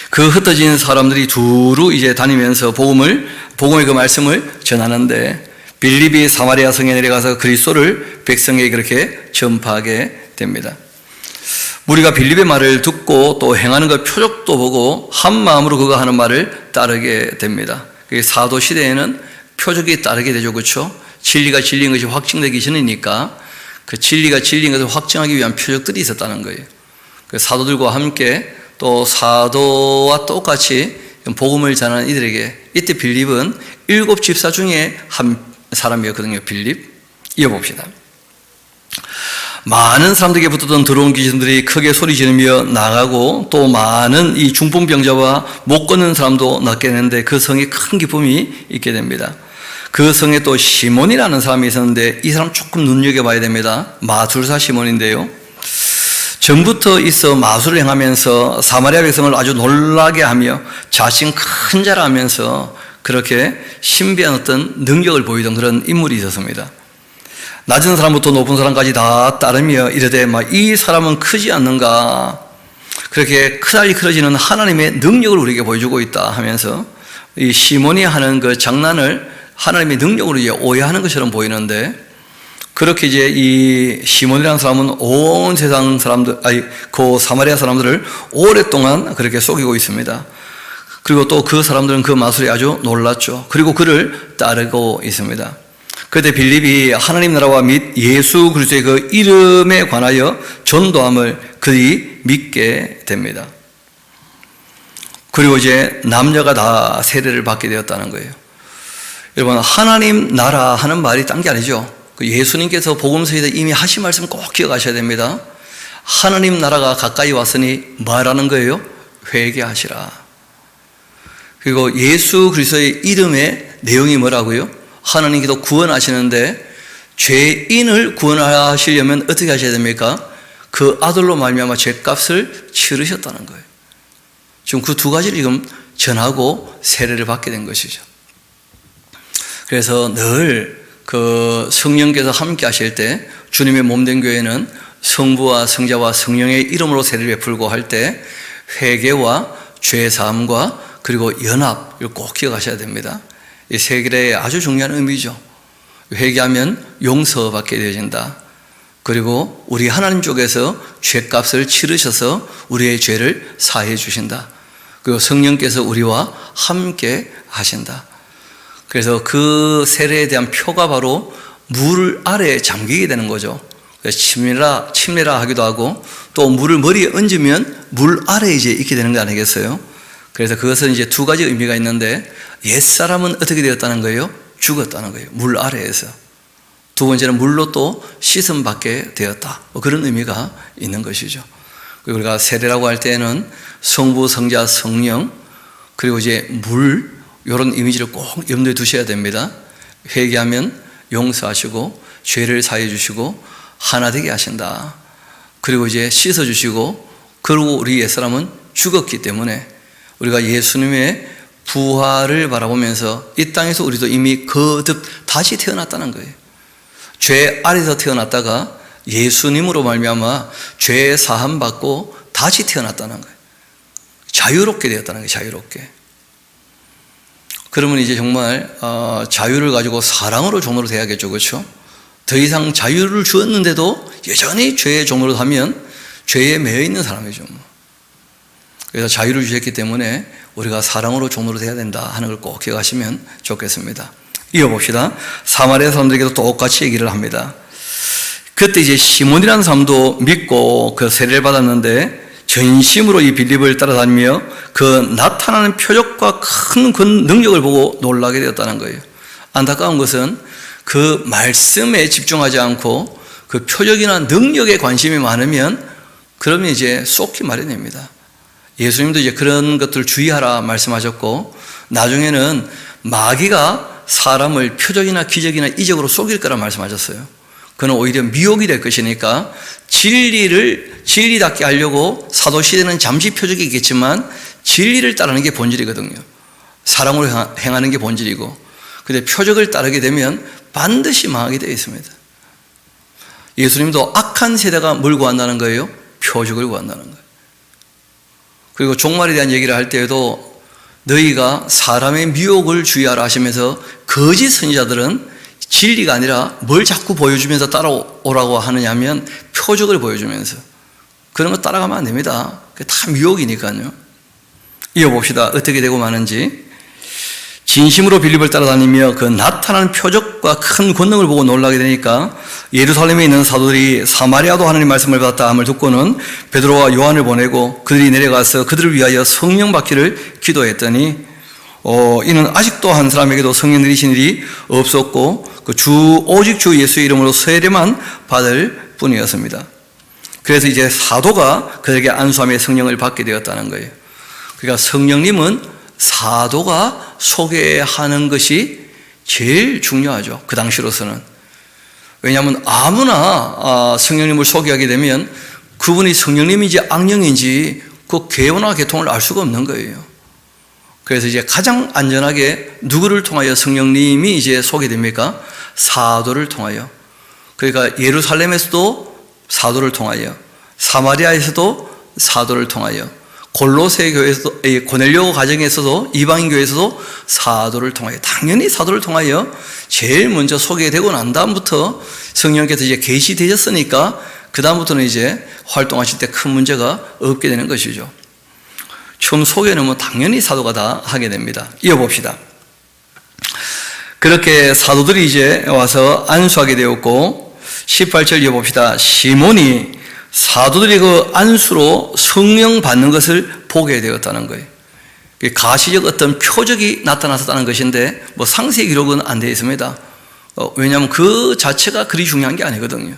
그 흩어진 사람들이 두루 이제 다니면서 복음의 그 말씀을 전하는데 빌립이 사마리아 성에 내려가서 그리스도를 백성에게 그렇게 전파하게 됩니다. 우리가 빌립의 말을 듣고 또 행하는 것 표적도 보고 한 마음으로 그가 하는 말을 따르게 됩니다. 사도 시대에는 표적이 따르게 되죠. 그렇죠? 진리가 진리인 것이 확증되기 전이니까 그 진리가 진리인 것을 확증하기 위한 표적들이 있었다는 거예요. 그 사도들과 함께 또 사도와 똑같이 복음을 전하는 이들에게, 이때 빌립은 7 집사 중에 한 사람이었거든요. 빌립. 이어봅시다. 많은 사람들에게 붙었던 더러운 귀신들이 크게 소리 지르며 나가고 또 많은 이 중풍병자와 못 걷는 사람도 낫게 되는데 그 성에 큰 기쁨이 있게 됩니다. 그 성에 또 시몬이라는 사람이 있었는데 이 사람 조금 눈여겨봐야 됩니다. 마술사 시몬인데요. 전부터 있어 마술을 행하면서 사마리아 백성을 아주 놀라게 하며 자신 큰 자라하면서 그렇게 신비한 어떤 능력을 보이던 그런 인물이 있었습니다. 낮은 사람부터 높은 사람까지 다 따르며 이르되 이 사람은 크지 않는가, 그렇게 크다리 크러지는 하나님의 능력을 우리에게 보여주고 있다 하면서 이 시몬이 하는 그 장난을 하나님의 능력으로 이제 오해하는 것처럼 보이는데, 그렇게 이제 이 시몬이라는 사람은 온 세상 사람들, 그 사마리아 사람들을 오랫동안 그렇게 속이고 있습니다. 그리고 또 그 사람들은 그 마술에 아주 놀랐죠. 그리고 그를 따르고 있습니다. 그때 빌립이 하나님 나라와 및 예수 그리스도의 그 이름에 관하여 전도함을 그들이 믿게 됩니다. 그리고 이제 남녀가 다 세례를 받게 되었다는 거예요. 여러분, 하나님 나라 하는 말이 딴 게 아니죠. 예수님께서 복음서에서 이미 하신 말씀 꼭 기억하셔야 됩니다. 하나님 나라가 가까이 왔으니 말하는 거예요. 회개하시라. 그리고 예수 그리스도의 이름의 내용이 뭐라고요? 하나님께서 구원하시는데 죄인을 구원하시려면 어떻게 하셔야 됩니까? 그 아들로 말미암아 죄값을 치르셨다는 거예요. 지금 그 두 가지를 지금 전하고 세례를 받게 된 것이죠. 그래서 늘 그 성령께서 함께 하실 때 주님의 몸된 교회는 성부와 성자와 성령의 이름으로 세례를 베풀고 할 때 회개와 죄사함과 그리고 연합을 꼭 기억하셔야 됩니다. 이 세 개의 아주 중요한 의미죠. 회개하면 용서받게 되어진다. 그리고 우리 하나님 쪽에서 죄값을 치르셔서 우리의 죄를 사해 주신다. 그리고 성령께서 우리와 함께 하신다. 그래서 그 세례에 대한 표가 바로 물 아래에 잠기게 되는 거죠. 침례라 하기도 하고, 또 물을 머리에 얹으면 물 아래에 이제 있게 되는 거 아니겠어요? 그래서 그것은 이제 두 가지 의미가 있는데, 옛사람은 어떻게 되었다는 거예요? 죽었다는 거예요. 물 아래에서. 두 번째는 물로 또 씻음 받게 되었다. 그런 의미가 있는 것이죠. 그리고 우리가 세례라고 할 때는 성부, 성자, 성령, 그리고 이제 물, 이런 이미지를 꼭 염두에 두셔야 됩니다. 회개하면 용서하시고 죄를 사해 주시고 하나 되게 하신다. 그리고 이제 씻어 주시고, 그리고 우리 옛사람은 죽었기 때문에 우리가 예수님의 부활을 바라보면서 이 땅에서 우리도 이미 거듭 다시 태어났다는 거예요. 죄 아래서 태어났다가 예수님으로 말미암아 죄 사함 받고 다시 태어났다는 거예요. 자유롭게 되었다는 거예요. 자유롭게. 그러면 이제 정말 자유를 가지고 사랑으로 종로로 돼야겠죠. 그렇죠? 더 이상 자유를 주었는데도 여전히 죄의 종로로 하면 죄에 매여 있는 사람이죠. 그래서 자유를 주셨기 때문에 우리가 사랑으로 종로로 돼야 된다 하는 걸 꼭 기억하시면 좋겠습니다. 이어봅시다. 사마리아 사람들에게도 똑같이 얘기를 합니다. 그때 이제 시몬이라는 사람도 믿고 그 세례를 받았는데 전심으로 이 빌립을 따라다니며 그 나타나는 표적과 큰 능력을 보고 놀라게 되었다는 거예요. 안타까운 것은 그 말씀에 집중하지 않고 그 표적이나 능력에 관심이 많으면 그러면 이제 쏟기 마련입니다. 예수님도 이제 그런 것들 주의하라 말씀하셨고, 나중에는 마귀가 사람을 표적이나 기적이나 이적으로 속일 거라 말씀하셨어요. 그는 오히려 미혹이 될 것이니까 진리를 진리답게 하려고 사도시대는 잠시 표적이 있겠지만 진리를 따르는 게 본질이거든요. 사랑으로 행하는 게 본질이고, 근데 표적을 따르게 되면 반드시 망하게 되어 있습니다. 예수님도 악한 세대가 뭘 구한다는 거예요? 표적을 구한다는 거예요. 그리고 종말에 대한 얘기를 할 때에도 너희가 사람의 미혹을 주의하라 하시면서 거짓 선지자들은 진리가 아니라 뭘 자꾸 보여주면서 따라오라고 하느냐 하면 표적을 보여주면서, 그런 거 따라가면 안 됩니다. 그게 다 미혹이니까요. 이어봅시다. 어떻게 되고 마는지. 진심으로 빌립을 따라다니며 그 나타나는 표적과 큰 권능을 보고 놀라게 되니까 예루살렘에 있는 사도들이 사마리아도 하나님 말씀을 받았다 함을 듣고는 베드로와 요한을 보내고 그들이 내려가서 그들을 위하여 성령 받기를 기도했더니 이는 아직도 한 사람에게도 성령 내리신 일이 없었고 오직 주 예수의 이름으로 세례만 받을 뿐이었습니다. 그래서 이제 사도가 그들에게 안수함에 성령을 받게 되었다는 거예요. 그러니까 성령님은 사도가 소개하는 것이 제일 중요하죠. 그 당시로서는. 왜냐하면 아무나 성령님을 소개하게 되면 그분이 성령님인지 악령인지 그 개요나 개통을 알 수가 없는 거예요. 그래서 이제 가장 안전하게 누구를 통하여 성령님이 이제 소개됩니까? 사도를 통하여. 그러니까 예루살렘에서도 사도를 통하여, 사마리아에서도 사도를 통하여, 골로새 교회에서도, 고넬료 가정에서도, 이방인 교회에서도 사도를 통하여, 당연히 사도를 통하여 제일 먼저 소개되고 난 다음부터 성령께서 이제 계시되셨으니까 그 다음부터는 이제 활동하실 때 큰 문제가 없게 되는 것이죠. 처음 소개는 뭐 당연히 사도가 다 하게 됩니다. 이어봅시다. 그렇게 사도들이 이제 와서 안수하게 되었고, 18절 이어봅시다. 시몬이 사도들이 그 안수로 성령 받는 것을 보게 되었다는 거예요. 가시적 어떤 표적이 나타났다는 것인데 뭐 상세 기록은 안 되어 있습니다. 왜냐하면 그 자체가 그리 중요한 게 아니거든요.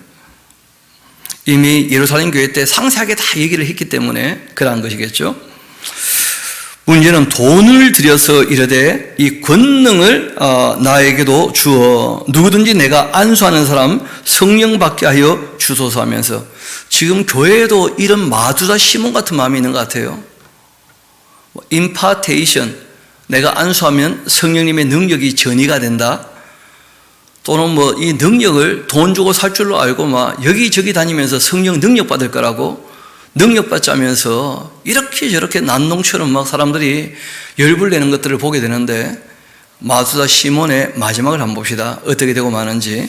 이미 예루살렘 교회 때 상세하게 다 얘기를 했기 때문에 그러한 것이겠죠. 문제는 돈을 들여서 이르되 이 권능을 나에게도 주어 누구든지 내가 안수하는 사람 성령 받게 하여 주소서 하면서, 지금 교회에도 이런 마두다 시몬 같은 마음이 있는 것 같아요. 임파테이션, 내가 안수하면 성령님의 능력이 전이가 된다, 또는 뭐 이 능력을 돈 주고 살 줄로 알고 막 여기저기 다니면서 성령 능력 받을 거라고 능력 받자면서 이렇게 저렇게 난농처럼 막 사람들이 열불 내는 것들을 보게 되는데, 마두다 시몬의 마지막을 한번 봅시다. 어떻게 되고 마는지.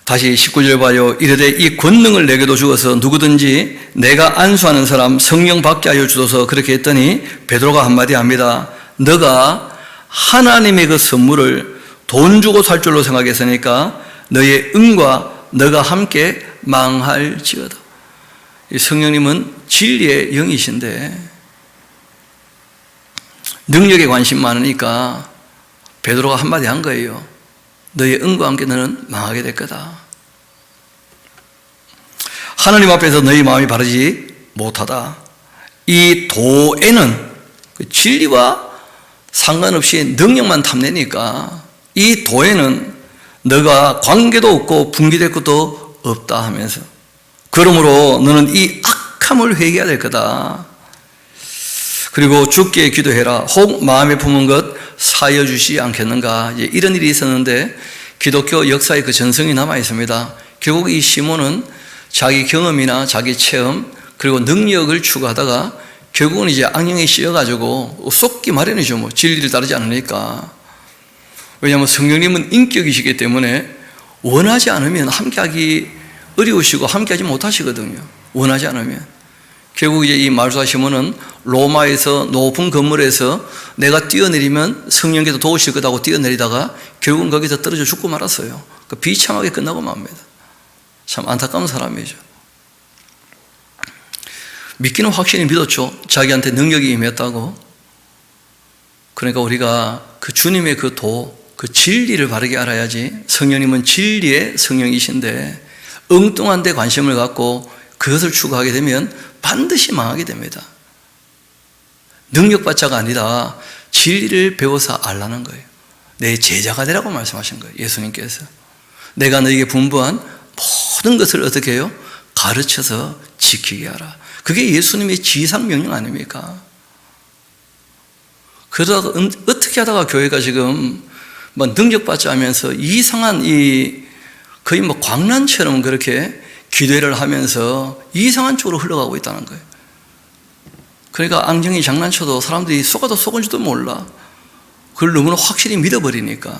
다시 19절 봐요. 이르되 이 권능을 내게도 주어서 누구든지 내가 안수하는 사람 성령 받게 하여 주소서. 그렇게 했더니 베드로가 한마디 합니다. 너가 하나님의 그 선물을 돈 주고 살 줄로 생각했으니까 너의 은과 너가 함께 망할지어다. 이 성령님은 진리의 영이신데 능력에 관심 많으니까 베드로가 한마디 한 거예요. 너의 은과 함께 너는 망하게 될 거다. 하나님 앞에서 너희 마음이 바르지 못하다. 이 도에는 진리와 상관없이 능력만 탐내니까 이 도에는 너가 관계도 없고 분기될 것도 없다 하면서, 그러므로 너는 이 악함을 회개해야 될 거다. 그리고 주께 기도해라. 혹 마음에 품은 것 사여 주시지 않겠는가. 이런 일이 있었는데 기독교 역사의 그 전성이 남아 있습니다. 결국 이 시몬은 자기 경험이나 자기 체험 그리고 능력을 추구하다가 결국은 이제 악령에 씌여가지고 쏟기 마련이죠. 뭐 진리를 따르지 않으니까. 왜냐하면 성령님은 인격이시기 때문에 원하지 않으면 함께하기 어려우시고 함께하지 못하시거든요. 원하지 않으면. 결국 이제 이 마두다 시몬은 로마에서 높은 건물에서 내가 뛰어내리면 성령께서 도우실 거다고 뛰어내리다가 결국은 거기서 떨어져 죽고 말았어요. 비참하게 끝나고 맙니다. 참 안타까운 사람이죠. 믿기는 확실히 믿었죠. 자기한테 능력이 임했다고. 그러니까 우리가 그 주님의 그 그 진리를 바르게 알아야지. 성령님은 진리의 성령이신데 엉뚱한 데 관심을 갖고 그것을 추구하게 되면 반드시 망하게 됩니다. 능력받자가 아니라 진리를 배워서 알라는 거예요. 내 제자가 되라고 말씀하신 거예요. 예수님께서. 내가 너에게 분부한 모든 것을 어떻게 해요? 가르쳐서 지키게 하라. 그게 예수님의 지상명령 아닙니까? 그러다가 어떻게 하다가 교회가 지금 뭐 능력받자 하면서 이상한 거의 뭐 광란처럼 그렇게 기도를 하면서 이상한 쪽으로 흘러가고 있다는 거예요. 그러니까 앙정이 장난쳐도 사람들이 속아도 속은 줄도 몰라. 그걸 너무나 확실히 믿어버리니까.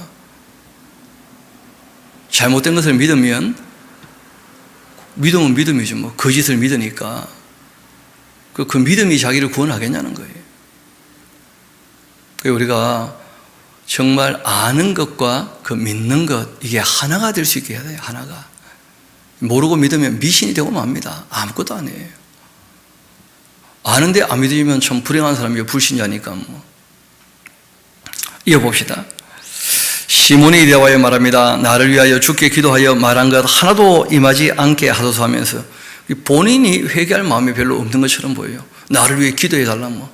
잘못된 것을 믿으면 믿음은 믿음이죠. 뭐 거짓을 믿으니까 그 믿음이 자기를 구원하겠냐는 거예요. 우리가 정말 아는 것과 그 믿는 것, 이게 하나가 될 수 있게 해야 돼요. 하나가. 모르고 믿으면 미신이 되고 맙니다. 아무것도 아니에요. 아는데 안 믿으면 참 불행한 사람이에요. 불신자니까 뭐. 이어봅시다. 시몬이 대하여 말합니다. 나를 위하여 주께 기도하여 말한 것 하나도 임하지 않게 하소서 하면서 본인이 회개할 마음이 별로 없는 것처럼 보여요. 나를 위해 기도해 달라 뭐.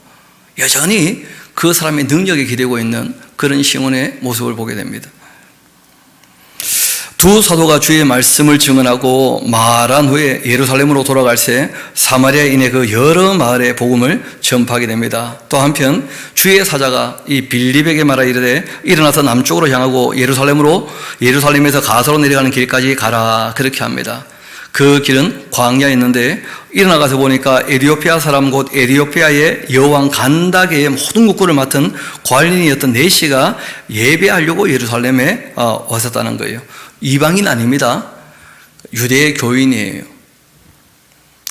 여전히 그 사람의 능력에 기대고 있는 그런 시몬의 모습을 보게 됩니다. 두 사도가 주의 말씀을 증언하고 말한 후에 예루살렘으로 돌아갈새 사마리아인의 그 여러 마을의 복음을 전파하게 됩니다. 또 한편 주의 사자가 이 빌립에게 말하 이르되 일어나서 남쪽으로 향하고 예루살렘에서 가사로 내려가는 길까지 가라. 그렇게 합니다. 그 길은 광야에 있는데 일어나가서 보니까 에티오피아 사람 곧 에티오피아의 여왕 간다게의 모든 국고를 맡은 관리인이었던 네시가 예배하려고 예루살렘에 왔었다는 거예요. 이방인 아닙니다. 유대의 교인이에요.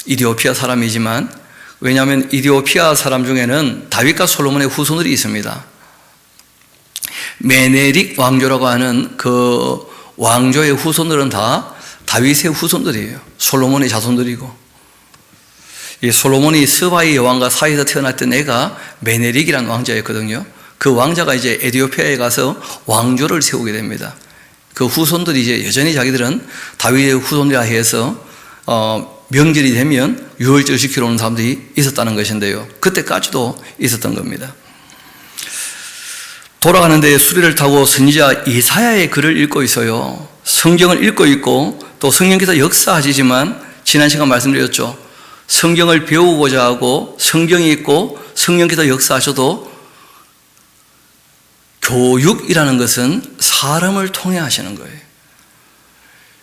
이디오피아 사람이지만, 왜냐하면 이디오피아 사람 중에는 다윗과 솔로몬의 후손들이 있습니다. 메네릭 왕조라고 하는 그 왕조의 후손들은 다 다윗의 후손들이에요. 솔로몬의 자손들이고, 이 솔로몬이 스바의 여왕과 사이에서 태어났던 애가 메네릭이라는 왕자였거든요. 그 왕자가 이제 에티오피아에 가서 왕조를 세우게 됩니다. 그 후손들이 이제 여전히 자기들은 다윗의 후손이라 해서 명절이 되면 유월절 지키러 오는 사람들이 있었다는 것인데요. 그때까지도 있었던 겁니다. 돌아가는데 수레를 타고 선지자 이사야의 글을 읽고 있어요. 성경을 읽고 있고 또 성령께서 역사하시지만, 지난 시간 말씀드렸죠. 성경을 배우고자 하고 성경이 있고 성령께서 역사하셔도 교육이라는 것은 사람을 통해 하시는 거예요.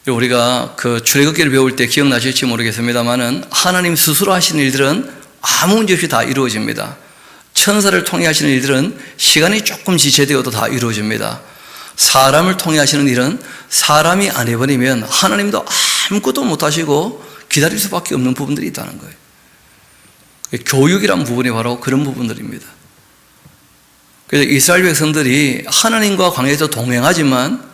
우리가 그 출애굽기를 배울 때 기억나실지 모르겠습니다만은, 하나님 스스로 하시는 일들은 아무 문제 없이 다 이루어집니다. 천사를 통해 하시는 일들은 시간이 조금 지체되어도 다 이루어집니다. 사람을 통해 하시는 일은 사람이 안 해버리면 하나님도 아무것도 못하시고 기다릴 수밖에 없는 부분들이 있다는 거예요. 교육이란 부분이 바로 그런 부분들입니다. 그래서 이스라엘 백성들이 하나님과 광야에서 동행하지만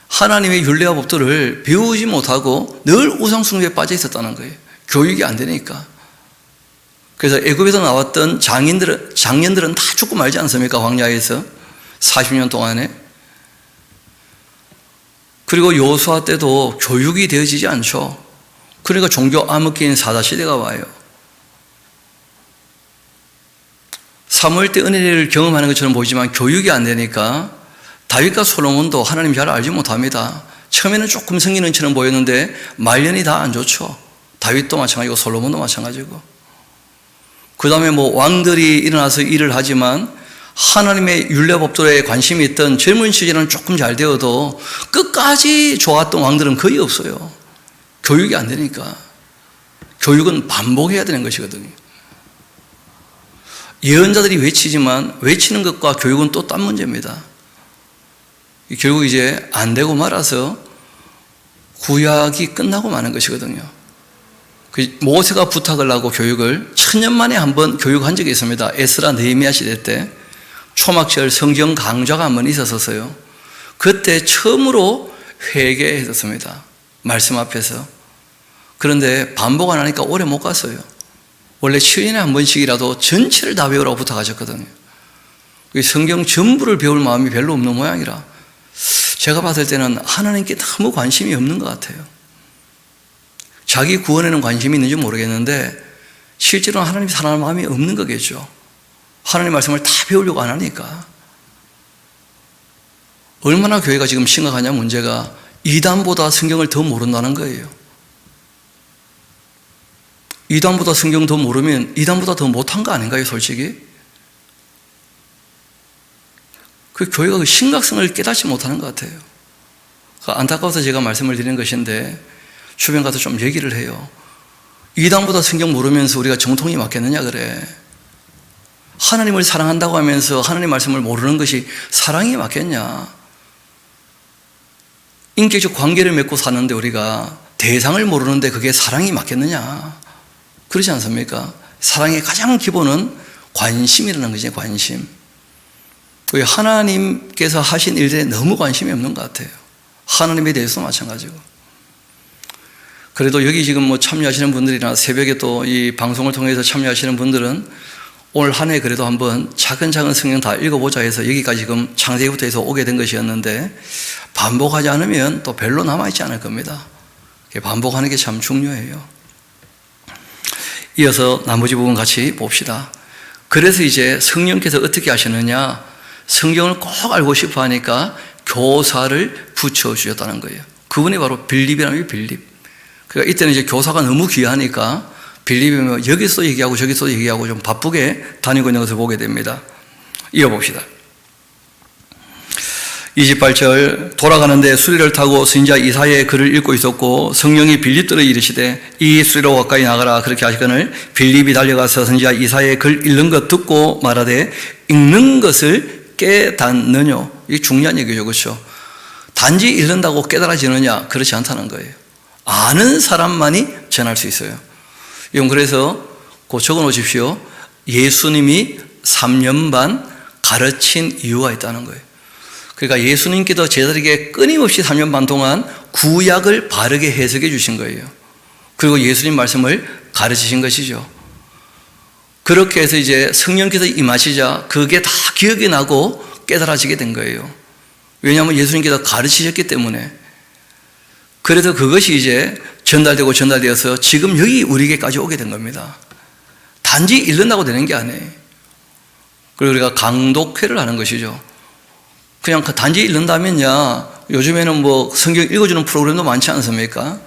하나님의 율례와 법도를 배우지 못하고 늘 우상숭배에 빠져 있었다는 거예요. 교육이 안 되니까. 그래서 애굽에서 나왔던 장년들은 다 죽고 말지 않습니까? 광야에서 40년 동안에. 그리고 여호수아 때도 교육이 되어지지 않죠. 그러니까 종교 암흑기인 사다시대가 와요. 사무엘 때 은혜를 경험하는 것처럼 보이지만 교육이 안 되니까 다윗과 솔로몬도 하나님 잘 알지 못합니다. 처음에는 조금 성기는 것처럼 보였는데 말년이 다 안 좋죠. 다윗도 마찬가지고 솔로몬도 마찬가지고. 그 다음에 왕들이 일어나서 일을 하지만 하나님의 율례법도에 관심이 있던 젊은 시절은 조금 잘 되어도 끝까지 좋았던 왕들은 거의 없어요. 교육이 안 되니까. 교육은 반복해야 되는 것이거든요. 예언자들이 외치지만 외치는 것과 교육은 또 딴 문제입니다. 결국 이제 안 되고 말아서 구약이 끝나고 마는 것이거든요. 모세가 부탁을 하고 교육을 1000년 만에 한 번 교육한 적이 있습니다. 에스라 느헤미야 시대 때 초막절 성경 강좌가 한 번 있었어요. 그때 처음으로 회개했었습니다. 말씀 앞에서. 그런데 반복 안 하니까 오래 못 갔어요. 원래 7년에 한 번씩이라도 전체를 다 배우라고 부탁하셨거든요. 성경 전부를 배울 마음이 별로 없는 모양이라 제가 봤을 때는 하나님께 너무 관심이 없는 것 같아요. 자기 구원에는 관심이 있는지 모르겠는데 실제로는 하나님 사랑하는 마음이 없는 거겠죠. 하나님 말씀을 다 배우려고 안 하니까. 얼마나 교회가 지금 심각하냐 문제가 이단보다 성경을 더 모른다는 거예요. 이단보다 성경 더 모르면 이단보다 더 못한 거 아닌가요, 솔직히? 그 교회가 그 심각성을 깨닫지 못하는 것 같아요. 안타까워서 제가 말씀을 드리는 것인데 주변 가서 좀 얘기를 해요. 이단보다 성경 모르면서 우리가 정통이 맞겠느냐 그래. 하나님을 사랑한다고 하면서 하나님 말씀을 모르는 것이 사랑이 맞겠냐. 인격적 관계를 맺고 사는데 우리가 대상을 모르는데 그게 사랑이 맞겠느냐. 그렇지 않습니까? 사랑의 가장 기본은 관심이라는 거지, 관심. 하나님께서 하신 일들에 너무 관심이 없는 것 같아요. 하나님에 대해서도 마찬가지고. 그래도 여기 지금 참여하시는 분들이나 새벽에 또 이 방송을 통해서 참여하시는 분들은 올 한 해 그래도 한번 차근차근 성경 다 읽어보자 해서 여기까지 지금 창세기부터 해서 오게 된 것이었는데 반복하지 않으면 또 별로 남아있지 않을 겁니다. 반복하는 게 참 중요해요. 이어서 나머지 부분 같이 봅시다. 그래서 이제 성령께서 어떻게 하시느냐, 성경을 꼭 알고 싶어 하니까 교사를 붙여주셨다는 거예요. 그분이 바로 빌립이라는 빌립. 그러니까 이때는 이제 교사가 너무 귀하니까 빌립이면 여기서 얘기하고 저기서 얘기하고 좀 바쁘게 다니고 있는 것을 보게 됩니다. 이어봅시다. 28절 돌아가는데 수리를 타고 선지자 이사야의 글을 읽고 있었고 성령이 빌립들을 이르시되 이 수리로 가까이 나가라. 그렇게 하시거늘 빌립이 달려가서 선지자 이사야의 글 읽는 것 듣고 말하되 읽는 것을 깨닫느뇨. 이게 중요한 얘기죠. 그렇죠? 단지 읽는다고 깨달아지느냐? 그렇지 않다는 거예요. 아는 사람만이 전할 수 있어요. 이건 그래서 꼭 적어 놓으십시오. 예수님이 3년 반 가르친 이유가 있다는 거예요. 그러니까 예수님께서 제자들에게 끊임없이 3년 반 동안 구약을 바르게 해석해 주신 거예요. 그리고 예수님 말씀을 가르치신 것이죠. 그렇게 해서 이제 성령께서 임하시자 그게 다 기억이 나고 깨달아지게 된 거예요. 왜냐하면 예수님께서 가르치셨기 때문에. 그래서 그것이 이제 전달되고 전달되어서 지금 여기 우리에게까지 오게 된 겁니다. 단지 읽는다고 되는 게 아니에요. 그리고 우리가 강독회를 하는 것이죠. 그냥 단지 읽는다면야 요즘에는 뭐 성경 읽어주는 프로그램도 많지 않습니까?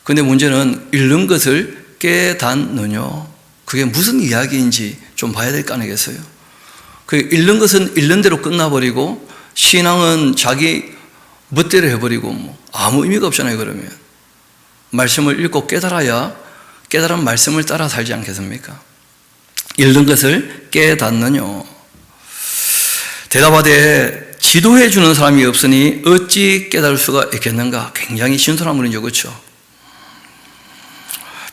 근데 문제는 읽는 것을 깨닫느뇨. 그게 무슨 이야기인지 좀 봐야 될 거 아니겠어요? 그 읽는 것은 읽는 대로 끝나버리고 신앙은 자기 멋대로 해버리고 뭐 아무 의미가 없잖아요. 그러면 말씀을 읽고 깨달아야 깨달은 말씀을 따라 살지 않겠습니까? 읽는 것을 깨닫느뇨. 대답하되 지도해 주는 사람이 없으니 어찌 깨달을 수가 있겠는가? 굉장히 신선한 분이죠. 그렇죠?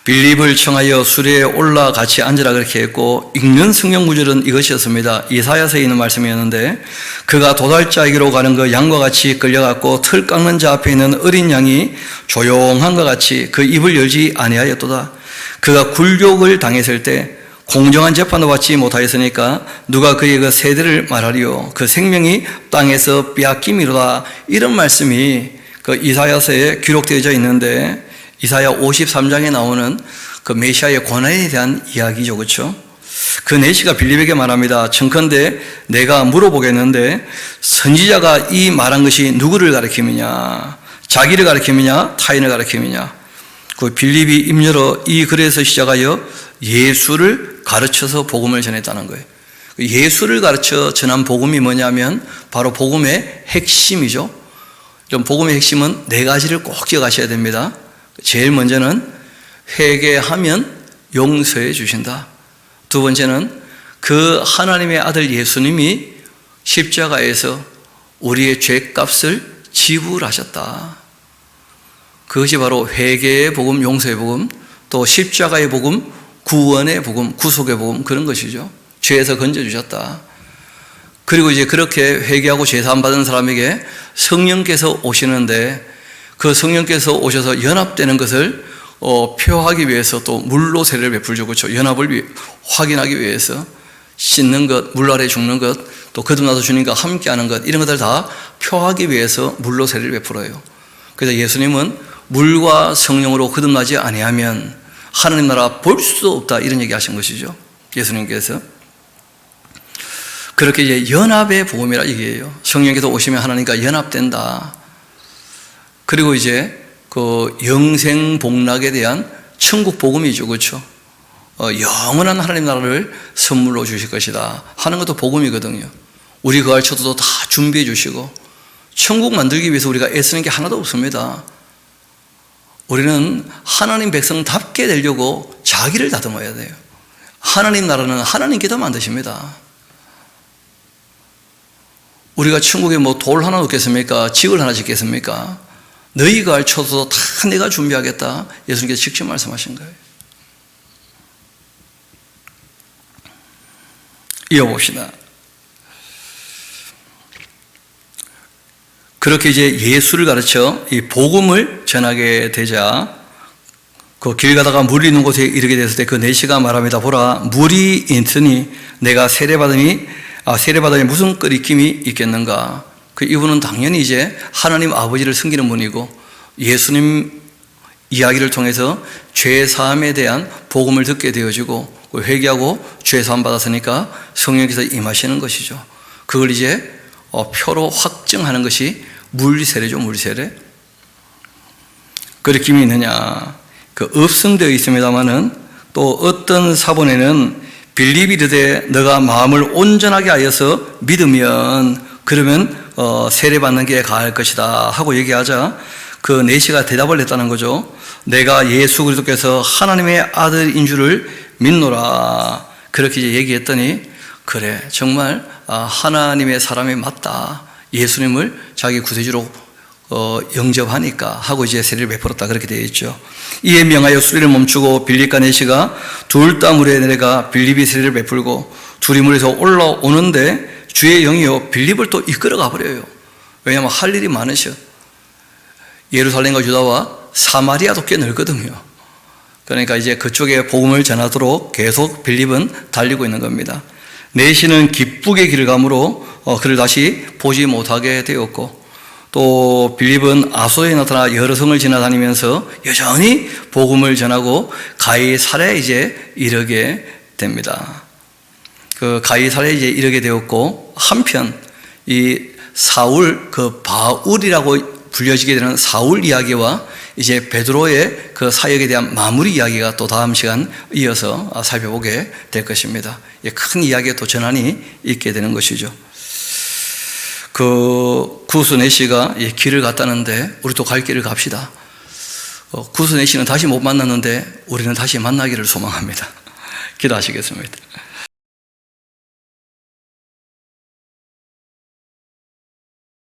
빌립을 청하여 수레에 올라 같이 앉으라 그렇게 했고 읽는 성경 구절은 이것이었습니다. 이사야서에 있는 말씀이었는데 그가 도달자에게로 가는 그 양과 같이 끌려갔고 틀 깎는 자 앞에 있는 어린 양이 조용한 것 같이 그 입을 열지 아니하였도다. 그가 굴욕을 당했을 때 공정한 재판도 받지 못하였으니까 누가 그의 그 세대를 말하리요. 그 생명이 땅에서 빼앗김이로다. 이런 말씀이 그 이사야서에 기록되어져 있는데 이사야 53장에 나오는 그 메시아의 고난에 대한 이야기죠. 그렇죠? 그 내시가 빌립에게 말합니다. 청컨대 내가 물어보겠는데 선지자가 이 말한 것이 누구를 가리킴이냐? 자기를 가리킴이냐? 타인을 가리킴이냐? 그 빌립이 입 열어 이 글에서 시작하여 예수를 가르쳐서 복음을 전했다는 거예요. 예수를 가르쳐 전한 복음이 뭐냐면 바로 복음의 핵심이죠. 좀 복음의 핵심은 네 가지를 꼭 기억하셔야 됩니다. 제일 먼저는 회개하면 용서해 주신다. 두 번째는 그 하나님의 아들 예수님이 십자가에서 우리의 죄값을 지불하셨다. 그것이 바로 회개의 복음, 용서의 복음, 또 십자가의 복음, 구원의 복음, 구속의 복음, 그런 것이죠. 죄에서 건져주셨다. 그리고 이제 그렇게 회개하고 죄사함 받은 사람에게 성령께서 오시는데 그 성령께서 오셔서 연합되는 것을 표하기 위해서 또 물로 세례를 베풀죠. 그렇죠? 연합을 확인하기 위해서 씻는 것, 물 아래 죽는 것, 또 거듭나서 주님과 함께하는 것, 이런 것들 다 표하기 위해서 물로 세례를 베풀어요. 그래서 예수님은 물과 성령으로 거듭나지 아니하면 하나님 나라 볼 수 없다, 이런 얘기 하신 것이죠. 예수님께서. 그렇게 이제 연합의 복음이라 얘기해요. 성령께서 오시면 하나님과 연합된다. 그리고 이제 그 영생 복락에 대한 천국 복음이죠. 그렇죠? 영원한 하나님 나라를 선물로 주실 것이다 하는 것도 복음이거든요. 우리 거할 처도도 다 준비해 주시고 천국 만들기 위해서 우리가 애쓰는 게 하나도 없습니다. 우리는 하나님 백성답게 되려고 자기를 다듬어야 돼요. 하나님 나라는 하나님께서 만드십니다. 우리가 천국에 뭐 돌 하나 놓겠습니까? 집을 하나 짓겠습니까? 너희가 할 처소도 다 내가 준비하겠다. 예수님께서 직접 말씀하신 거예요. 이어봅시다. 그렇게 이제 예수를 가르쳐 이 복음을 전하게 되자 그 길 가다가 물이 있는 곳에 이르게 됐을 때 그 내시가 말합니다. 보라, 물이 있으니 내가 세례받으니 무슨 끓이김이 있겠는가. 그 이분은 당연히 이제 하나님 아버지를 섬기는 분이고 예수님 이야기를 통해서 죄사함에 대한 복음을 듣게 되어지고 회개하고 죄사함 받았으니까 성령께서 임하시는 것이죠. 그걸 이제 표로 확증하는 것이 물세례죠. 물세례. 끓이김이 있느냐. 그 없음되어 있습니다마는 또 어떤 사본에는 빌립이 이르되 너가 마음을 온전하게 하여서 믿으면 그러면 세례받는 게 가할 것이다 하고 얘기하자 그 내시가 대답을 했다는 거죠. 내가 예수 그리스도께서 하나님의 아들인 줄을 믿노라. 그렇게 이제 얘기했더니 그래 정말 하나님의 사람이 맞다. 예수님을 자기 구세주로 영접하니까 하고 이제 세례를 베풀었다 그렇게 되어 있죠. 이에 명하여 수리를 멈추고 빌립과 내시가 둘 다 물에 내려가 빌립이 세례를 베풀고 둘이 물에서 올라오는데 주의 영이요 빌립을 또 이끌어가 버려요. 왜냐하면 할 일이 많으셔. 예루살렘과 유다와 사마리아도 꽤 넓거든요. 그러니까 이제 그쪽에 복음을 전하도록 계속 빌립은 달리고 있는 겁니다. 내시는 기쁘게 길을 가므로 그를 다시 보지 못하게 되었고 또 빌립은 아소에 나타나 여러 성을 지나다니면서 여전히 복음을 전하고 가이사랴에 이제 이르게 됩니다. 그 가이사랴에 이제 이르게 되었고 한편 이 사울 그 바울이라고 불려지게 되는 사울 이야기와 이제 베드로의 그 사역에 대한 마무리 이야기가 또 다음 시간 이어서 살펴보게 될 것입니다. 큰 이야기의 또 전환이 있게 되는 것이죠. 그 구스 내시가 길을 갔다는데 우리도 갈 길을 갑시다. 구스 내시는 다시 못 만났는데 우리는 다시 만나기를 소망합니다. 기도하시겠습니다.